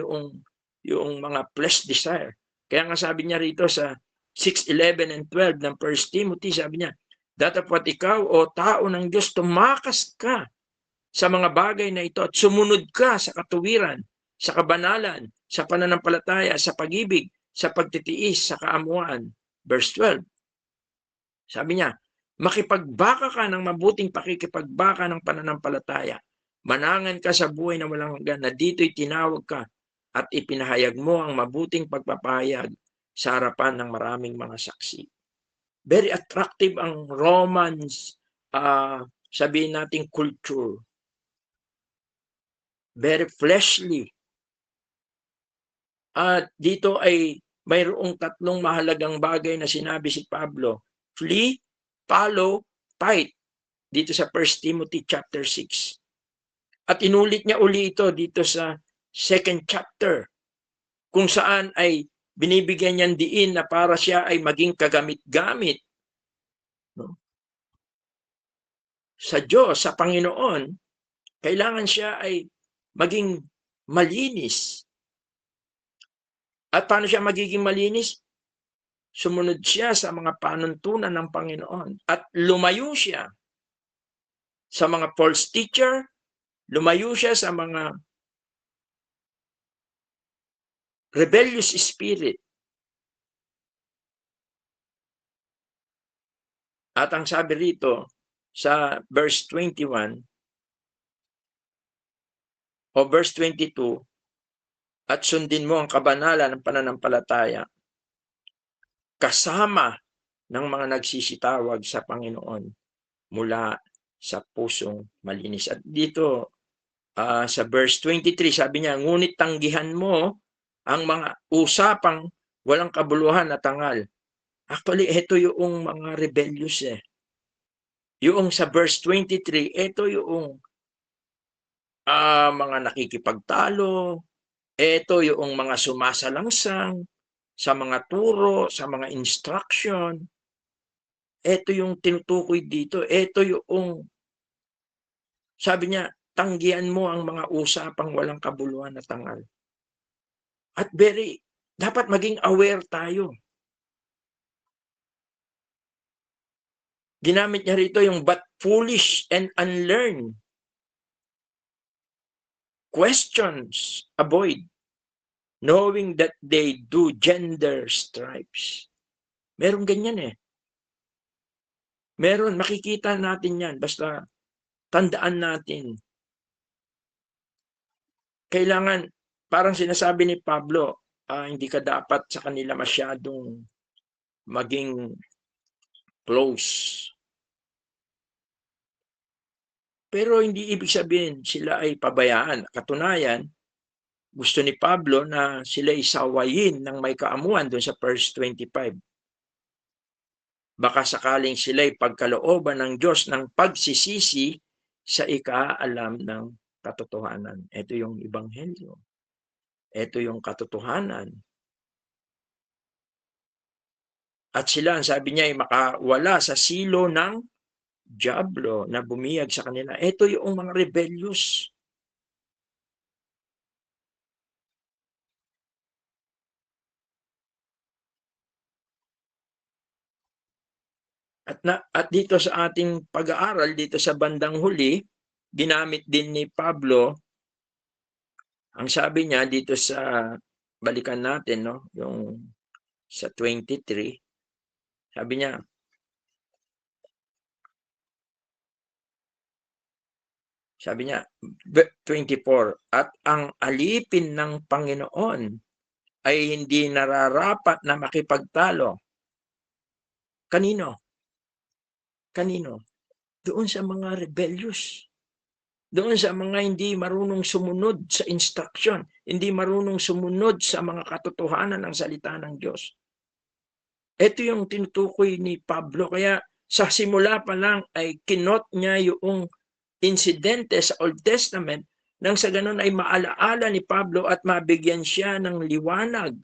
yung mga flesh desire. Kaya nga sabi niya rito sa 6:11 and 12 ng 1 Timothy, sabi niya, datapwat ikaw o tao ng Diyos, tumakas ka sa mga bagay na ito at sumunod ka sa katuwiran, sa kabanalan, sa pananampalataya, sa pag-ibig, sa pagtitiis, sa kaamuan. Verse 12. Sabi niya, makipagbaka ka ng mabuting pakikipagbaka ng pananampalataya. Manangan ka sa buhay na walang hanggan, na dito'y tinawag ka at ipinahayag mo ang mabuting pagpapahayag sa harapan ng maraming mga saksi. Very attractive ang Romans, sabihin natin culture. Very fleshly. At dito ay mayroong tatlong mahalagang bagay na sinabi si Pablo. Flee, follow, fight. Dito sa 1 Timothy chapter 6. At inulit niya uli ito dito sa 2nd chapter, kung saan ay binibigyan niyan diin na para siya ay maging kagamit-gamit, no? Sa Diyos, sa Panginoon, kailangan siya ay maging malinis. At paano siya magiging malinis? Sumunod siya sa mga panuntunan ng Panginoon at lumayo siya sa mga false teacher, lumayo siya sa mga rebellious spirit. At ang sabi rito sa verse 21 o verse 22, at sundin mo ang kabanalan ng pananampalataya kasama ng mga nagsisitawag sa Panginoon mula sa pusong malinis. At dito sa verse 23, sabi niya, ngunit tanggihan mo ang mga usapang walang kabuluhan at tangal. Actually, ito yung mga rebellious Yung sa verse 23, ito yung mga nakikipagtalo, ito yung mga sumasalangsang sa mga turo, sa mga instruction. Ito yung tinutukoy dito. Ito yung, sabi niya, tanggihan mo ang mga usapang walang kabuluhan at tangal. At dapat maging aware tayo. Ginamit niya rito yung but foolish and unlearned. Questions avoid, knowing that they do gender stripes. Meron ganyan Meron, makikita natin yan. Basta tandaan natin. Kailangan, parang sinasabi ni Pablo, hindi ka dapat sa kanila masyadong maging close. Pero hindi ibig sabihin sila ay pabayaan. Katunayan, gusto ni Pablo na sila isawayin ng may kaamuan doon sa verse 25. Baka sakaling sila ay pagkalooban ng Diyos ng pagsisisi sa ikaalam ng katotohanan. Ito yung ebanghelyo. Ito yung katotohanan. At sila, ang sabi niya, ay makawala sa silo ng diablo na bumiyag sa kanila. Ito yung mga rebellious. At dito sa ating pag-aaral, dito sa bandang huli, ginamit din ni Pablo, ang sabi niya dito sa, balikan natin, no, yung sa 23, sabi niya, Sabi niya, 24, at ang alipin ng Panginoon ay hindi nararapat na makipagtalo. Kanino? Kanino? Doon sa mga rebellious. Doon sa mga hindi marunong sumunod sa instruction, hindi marunong sumunod sa mga katotohanan ng salita ng Diyos. Ito yung tinutukoy ni Pablo. Kaya sa simula pa lang ay kinot niya yung insidente sa Old Testament nang sa ganun ay maalaala ni Pablo at mabigyan siya ng liwanag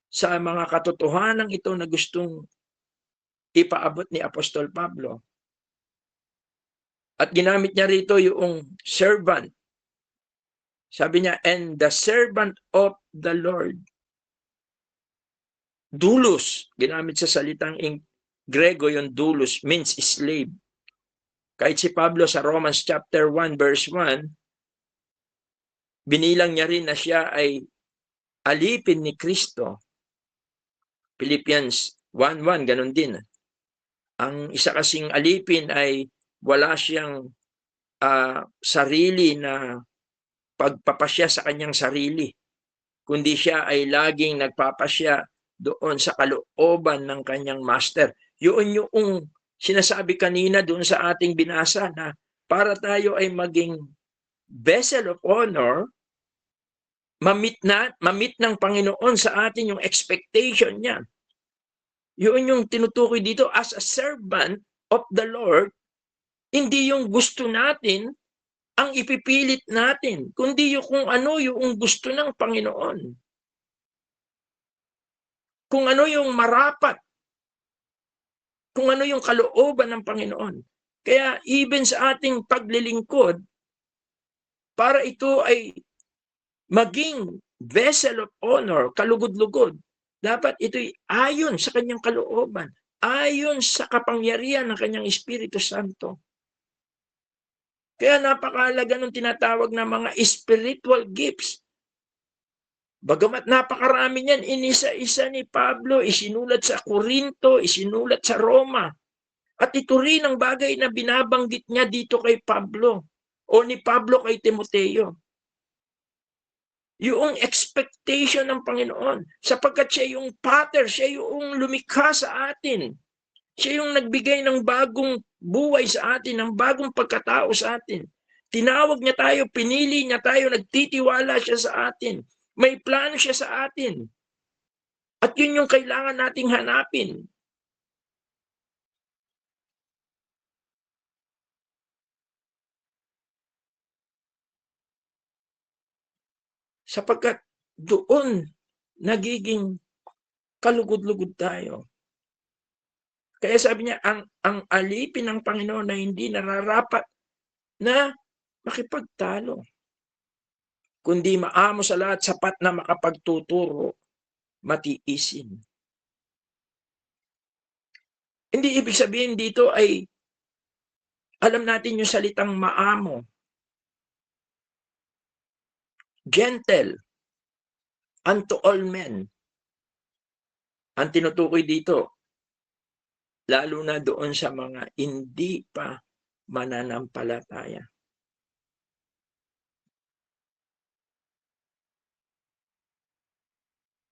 sa mga katotohanan ito na gustong ipaabot ni Apostol Pablo. At ginamit niya rito yung servant. Sabi niya, and the servant of the Lord. Doulos, ginamit sa salitang Grego yung doulos, means slave. Kahit si Pablo sa Romans chapter 1 verse 1, binilang niya rin na siya ay alipin ni Kristo. Philippians 1:1, ganun din. Ang isa kasing alipin ay wala siyang sarili na pagpapasya sa kanyang sarili, kundi siya ay laging nagpapasya doon sa kalooban ng kanyang master. Yun yung sinasabi kanina doon sa ating binasa na para tayo ay maging vessel of honor, mamit ng Panginoon sa atin yung expectation niya. Yun yung tinutukoy dito, as a servant of the Lord, hindi yung gusto natin ang ipipilit natin, kundi yung kung ano yung gusto ng Panginoon. Kung ano yung marapat, kung ano yung kalooban ng Panginoon. Kaya even sa ating paglilingkod, para ito ay maging vessel of honor, kalugod-lugod, dapat ito'y ayon sa kanyang kalooban, ayon sa kapangyarihan ng kanyang Espiritu Santo. Kaya napakahalaga ng tinatawag na mga spiritual gifts. Bagamat napakarami niyan, inisa-isa ni Pablo, isinulat sa Corinto, isinulat sa Roma. At ito rin ang bagay na binabanggit niya dito kay Pablo o ni Pablo kay Timoteo. Yung expectation ng Panginoon, sapagkat siya yung pattern, siya yung lumikha sa atin. Siya yung nagbigay ng bagong buhay sa atin, ng bagong pagkatao sa atin. Tinawag niya tayo, pinili niya tayo, nagtitiwala siya sa atin. May plano siya sa atin. At yun yung kailangan nating hanapin. Sapagkat doon nagiging kalugod-lugod tayo. Kaya sabi niya, ang alipin ng Panginoon na hindi nararapat na makipagtalo, kundi maamo sa lahat, sapat na makapagtuturo, matiisin. Hindi ibig sabihin dito ay alam natin yung salitang maamo, gentle, unto all men. Ang tinutukoy dito, lalo na doon sa mga hindi pa mananampalataya.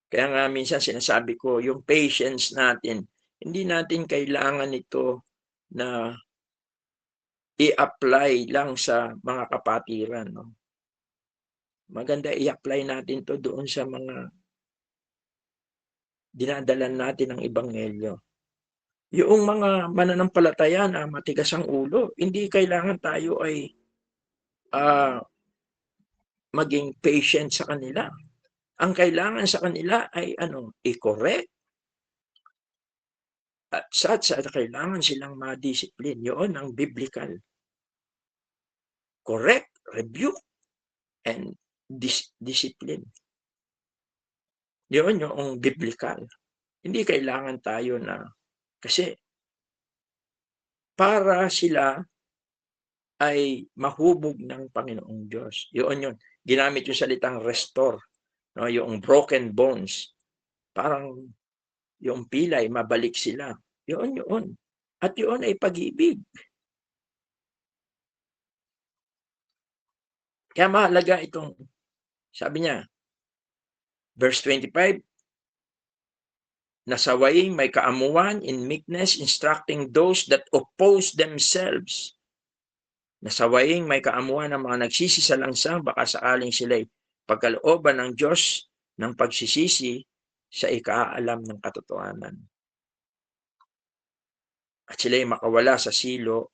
Kaya nga minsan sinasabi ko, yung patience natin, hindi natin kailangan ito na i-apply lang sa mga kapatiran. No? Maganda i-apply natin to doon sa mga dinadalan natin ng ebanghelyo. Yung mga mananampalataya na matigas ang ulo, hindi kailangan tayo ay maging patient sa kanila. Ang kailangan sa kanila ay i-correct. At sa kailangan silang ma-discipline. Yun ang biblical. Correct, rebuke, and discipline. Yun yung biblical. Hindi kailangan tayo na, kasi para sila ay mahubog ng Panginoong Diyos. Yun yun. Ginamit yung salitang restore. No? Yung broken bones. Parang yung pilay, mabalik sila. Yun. At yun ay pag-ibig. Kaya mahalaga itong, sabi niya, verse 25, nasawaing may kaamuan in meekness, instructing those that oppose themselves. Nasawaing may kaamuan ng mga nagsisisalangsang, baka sakaling sila'y pagkalooban ng Diyos ng pagsisisi sa ikaalam ng katotohanan. At sila'y makawala sa silo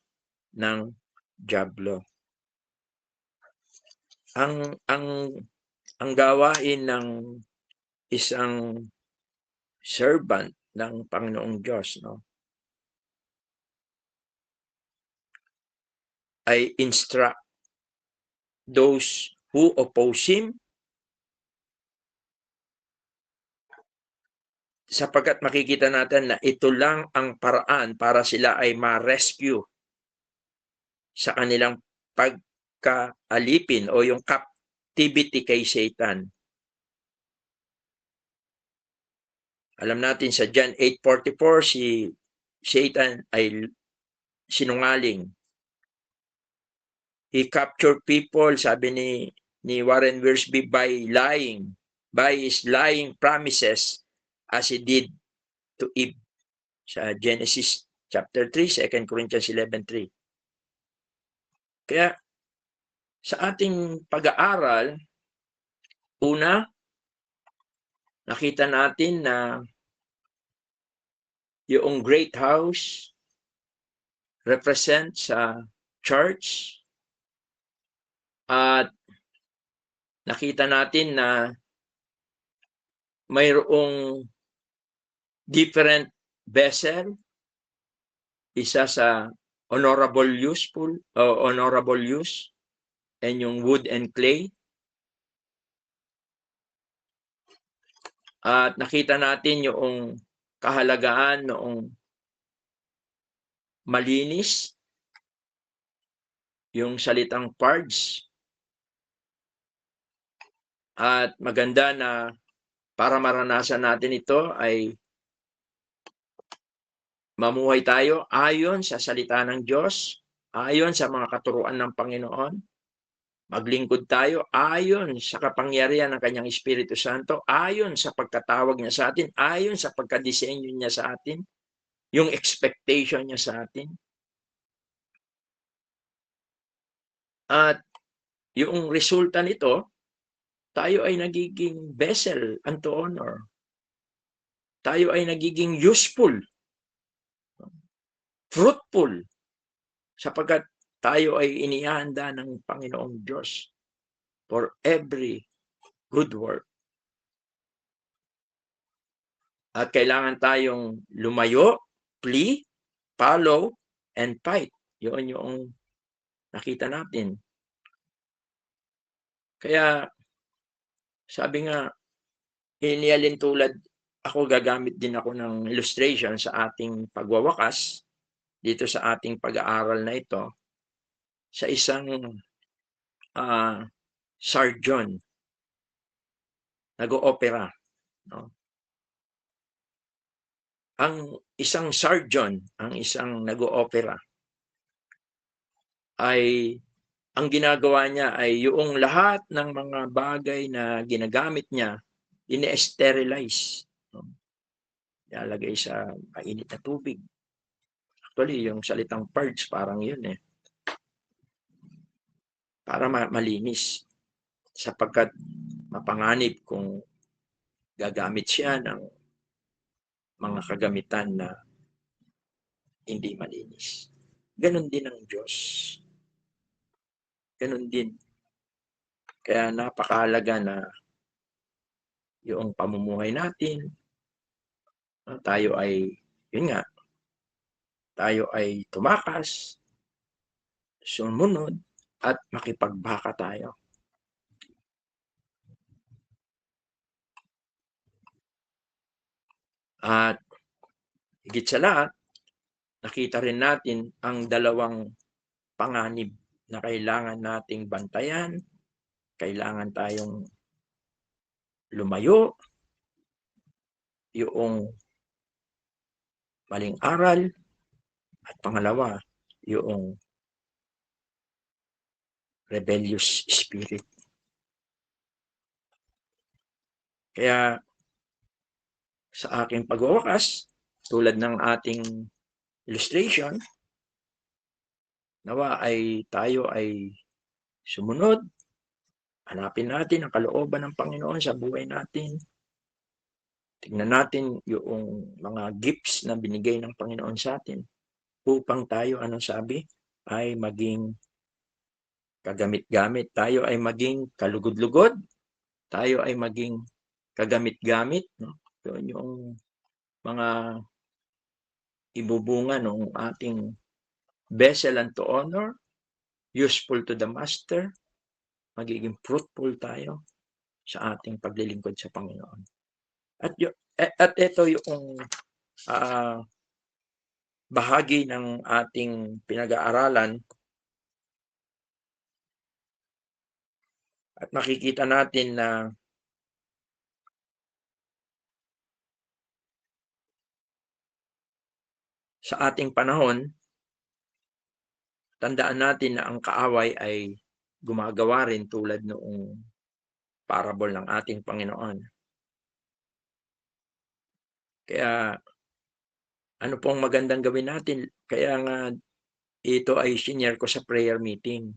ng dyablo. Ang gawain ng isang servant ng Panginoong Diyos, no, ay instruct those who oppose him, sapagkat makikita natin na ito lang ang paraan para sila ay ma-rescue sa kanilang pagkaalipin o yung captivity kay Satan. Alam natin sa John 8:44, si Satan ay sinungaling. He captured people, sabi ni Warren Wiersbe, by his lying promises, as he did to Eve sa Genesis chapter 3, 2 Corinthians 11:3. Kaya sa ating pag-aaral, una, nakita natin na yung great house represents sa church, at nakita natin na mayroong different vessel, isa sa honorable use, and yung wood and clay. At nakita natin yung kahalagaan noong malinis, yung salitang parts. At maganda na para maranasan natin ito ay mamuhay tayo ayon sa salita ng Diyos, ayon sa mga katuruan ng Panginoon. Maglingkod tayo ayon sa kapangyarihan ng Kanyang Espiritu Santo, ayon sa pagkatawag niya sa atin, ayon sa pagkadisenyo niya sa atin, yung expectation niya sa atin. At yung resulta nito, tayo ay nagiging vessel unto honor. Tayo ay nagiging useful, fruitful, sapagkat tayo ay inihanda ng Panginoong Diyos for every good work. At kailangan tayong lumayo, flee, follow, and fight. Yun yung nakita natin. Kaya, sabi nga, inialin tulad, ako gagamit din ako ng illustration sa ating pagwawakas, dito sa ating pag-aaral na ito, sa isang surgeon, nag-o-opera. No? Ang isang surgeon, ang isang nag-o-opera, ay ang ginagawa niya ay yung lahat ng mga bagay na ginagamit niya, ini-sterilize. Ilalagay sa mainit na tubig. Actually, yung salitang purge, parang yun para malinis. Sapagkat mapanganib kung gagamit siya ng mga kagamitan na hindi malinis. Ganon din ang Diyos. Ganon din. Kaya napakahalaga na yung pamumuhay natin, tayo ay, yun nga, tayo ay tumakas, sumunod, at makipagbaka tayo. At higit sa lahat, nakita rin natin ang dalawang panganib na kailangan nating bantayan, kailangan tayong lumayo, yung maling aral, at pangalawa, yung rebellious spirit. Kaya sa aking pagwawakas, tulad ng ating illustration, nawa ay tayo ay sumunod, hanapin natin ang kalooban ng Panginoon sa buhay natin. Tingnan natin yung mga gifts na binigay ng Panginoon sa atin upang tayo, anong sabi, ay maging kagamit-gamit. Tayo ay maging kalugod-lugod. Tayo ay maging kagamit-gamit. No? Yun yung mga ibubunga ng ating vessel unto honor, useful to the master, magiging fruitful tayo sa ating paglilingkod sa Panginoon. At ito yung bahagi ng ating pinag-aaralan at makikita natin na sa ating panahon, tandaan natin na ang kaaway ay gumagawa rin tulad noong parable ng ating Panginoon. Kaya ano pong magandang gawin natin? Kaya nga ito ay shinare ko sa prayer meeting.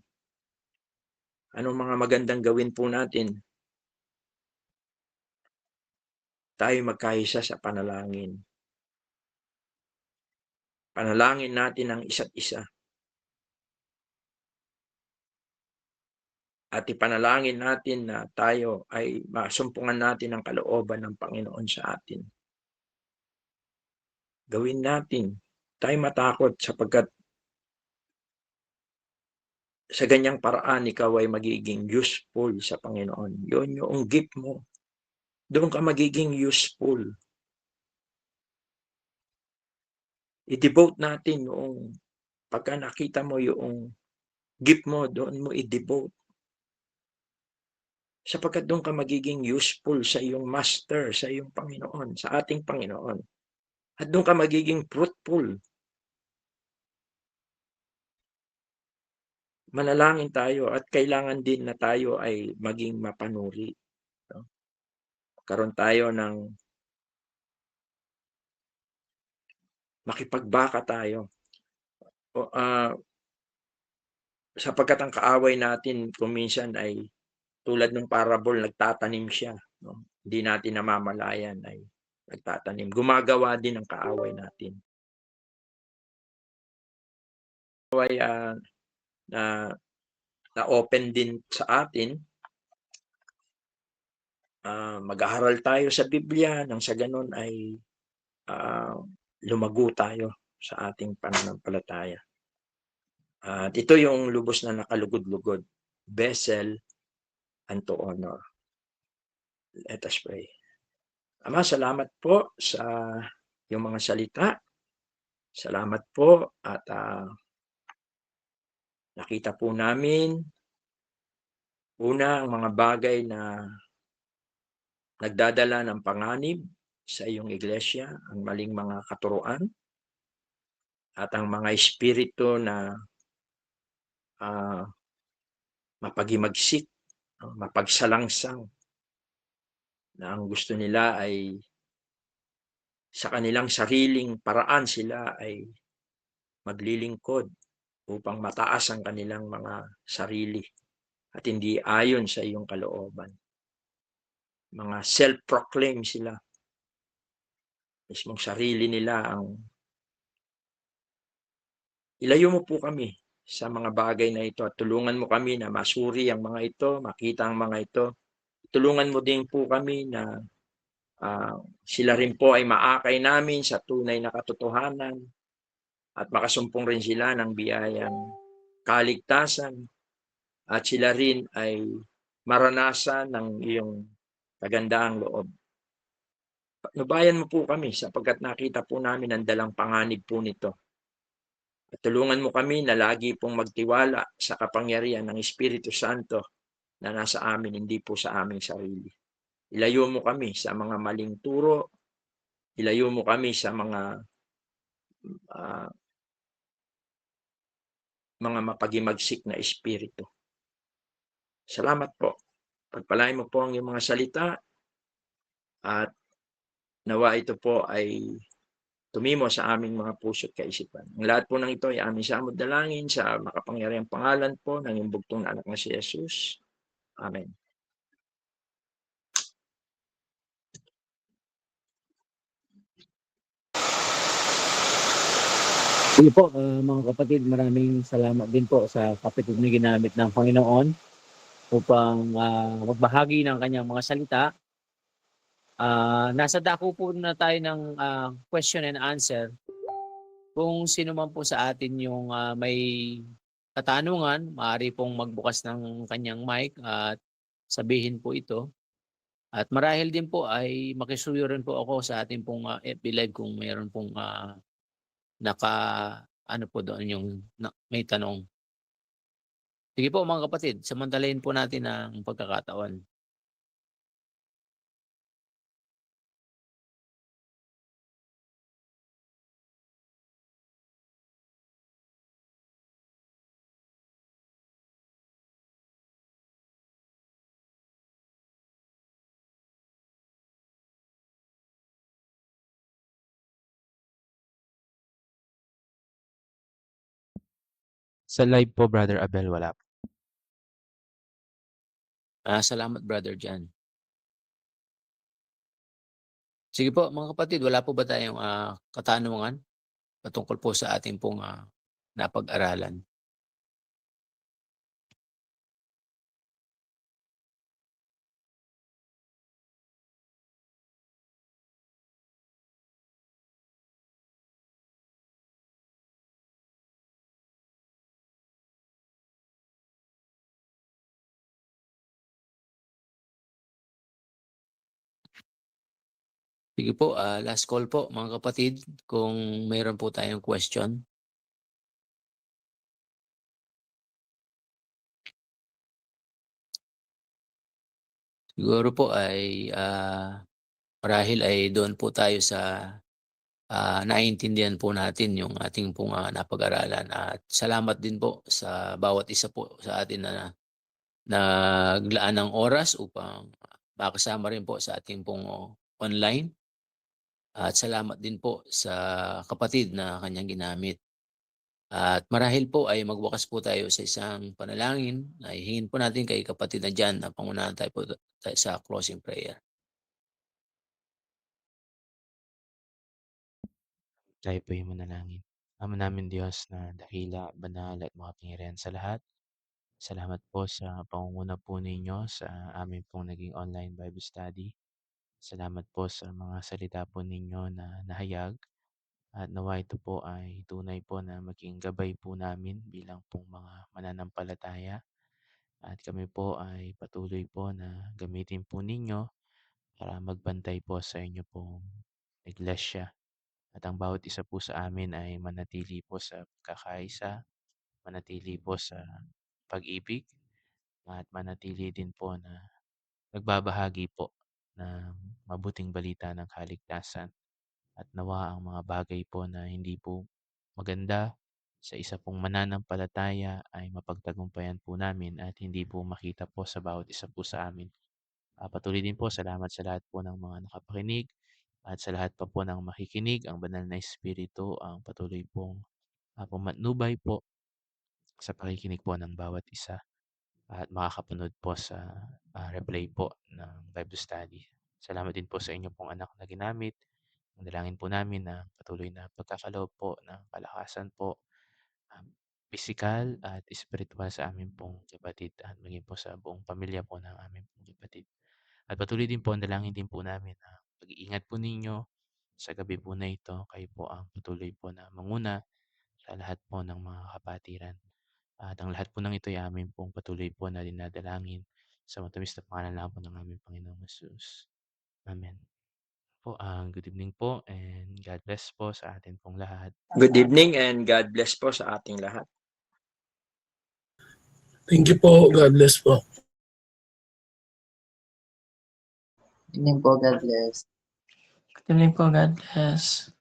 Anong mga magandang gawin po natin? Tayo magkaisa sa panalangin. Panalangin natin ang isa't isa. At ipanalangin natin na tayo ay masumpungan natin ang kalooban ng Panginoon sa atin. Gawin natin. Tayo matakot sapagkat sa ganyang paraan ikaw ay magiging useful sa Panginoon. Yun yung gift mo. Doon ka magiging useful. I-devote natin yung pagka nakita mo yung gift mo, doon mo i-devote. Sapagkat doon ka magiging useful sa iyong master, sa iyong Panginoon, sa ating Panginoon. At doon ka magiging fruitful. Manalangin tayo at kailangan din na tayo ay maging mapanuri. No? Karoon tayo ng makipagbaka tayo. Sapagkat ang kaaway natin kung minsan ay tulad ng parable, nagtatanim siya. No? Hindi natin namamalayan ay nagtatanim. Gumagawa din ang kaaway natin. Kaaway na open din sa atin. Mag-aaral tayo sa Biblia nang sa ganun ay lumago tayo sa ating pananampalataya. At ito yung lubos na nakalugod-lugod. Vessel unto honor. Let us pray. Ama, salamat po sa yung mga salita. Salamat po at nakita po namin una ang mga bagay na nagdadala ng panganib sa iyong iglesia, ang maling mga katuruan at ang mga espiritu na mapagimagsik, mapagsalangsang na ang gusto nila ay sa kanilang sariling paraan sila ay maglilingkod upang mataas ang kanilang mga sarili at hindi ayon sa iyong kalooban. Mga self-proclaim sila. Mismong sarili nila ang ilayo mo po kami sa mga bagay na ito at tulungan mo kami na masuri ang mga ito, makita ang mga ito. Tulungan mo din po kami na sila rin po ay maakay namin sa tunay na katotohanan at makasumpong rin sila ng biyayang kaligtasan at sila rin ay maranasan ng iyong kagandaang loob. Nubayan mo po kami sapagkat nakita po namin ang dalang panganib po nito. At tulungan mo kami na lagi pong magtiwala sa kapangyarihan ng Espiritu Santo na nasa amin, hindi po sa aming sarili. Ilayo mo kami sa mga maling turo. Ilayo mo kami sa mga mapagimagsik na espiritu. Salamat po. Pagpalain mo po ang iyong mga salita at nawa ito po ay tumimo sa aming mga puso at kaisipan. Ang lahat po ng ito ay aming samod dalangin sa makapangyarihang pangalan po ng iyong bugtong na anak na si Jesus. Amen. Sige po, mga kapatid, maraming salamat din po sa kapatid na ginamit ng Panginoon upang magbahagi ng kanyang mga salita. Nasa dako po na tayo ng question and answer. Kung sino man po sa atin yung may katanungan, maaari pong magbukas ng kanyang mic at sabihin po ito. At marahil din po ay makisuyo rin po ako sa ating pong FB Live kung mayroon pong ano po doon yung may tanong. Sige po mga kapatid, samantalahin po natin ang pagkakataon. Sa live po, Brother Abel, wala po. Salamat Brother John. Sige po mga kapatid, wala po ba tayong katanungan patungkol po sa ating pong napag-aralan? Sige po, last call po mga kapatid kung mayroon po tayong question. Siguro po ay marahil ay doon po tayo sa naiintindihan po natin yung ating pong napag-aralan at salamat din po sa bawat isa po sa atin na naglaan ng oras upang makasama rin po sa ating pong online. At salamat din po sa kapatid na kanyang ginamit. At marahil po ay magwakas po tayo sa isang panalangin. Ay hingin po natin kay kapatid na dyan na pangunahan tayo po sa closing prayer. Tayo po yung manalangin. Ama namin Diyos na dakila, banal at makapangyarihan sa lahat. Salamat po sa pangunguna po ninyo sa amin pong naging online Bible study. Salamat po sa mga salita po ninyo na nahayag. At nawa ito po ay tunay po na maging gabay po namin bilang pong mga mananampalataya. At kami po ay patuloy po na gamitin po ninyo para magbantay po sa inyo pong iglesia. At ang bawat isa po sa amin ay manatili po sa kakaisa, manatili po sa pag-ibig, at manatili din po na nagbabahagi po ng mabuting balita ng kaligtasan. At nawa ang mga bagay po na hindi po maganda sa isa pong mananampalataya ay mapagtagumpayan po namin at hindi po makita po sa bawat isa po sa amin. Patuloy din po, salamat sa lahat po ng mga nakapakinig at sa lahat pa po ng makikinig. Ang banal na Espiritu ang patuloy pong pumatnubay po sa pakikinig po ng bawat isa at makakapanood po sa replay po ng Bible study. Salamat din po sa inyo pong anak na ginamit. Ang dalangin po namin na patuloy na pagkakaloob po ng kalakasan po, pisikal at espiritual sa amin pong kapatid at maging po sa buong pamilya po ng aming pong kapatid. At patuloy din po ang dalangin din po namin na pag-iingat po ninyo sa gabi po na ito. Kayo po ang patuloy po na manguna sa lahat po ng mga kapatiran. At ang lahat po ng ito ay amin pong patuloy po na dinadalangin sa matamis na pangalan lang po ng aming Panginoong Jesus. Amen. Good evening po and God bless po sa atin pong lahat. Good evening and God bless po sa ating lahat. Thank you po. God bless po. Good evening po. God bless. Good evening po. God bless.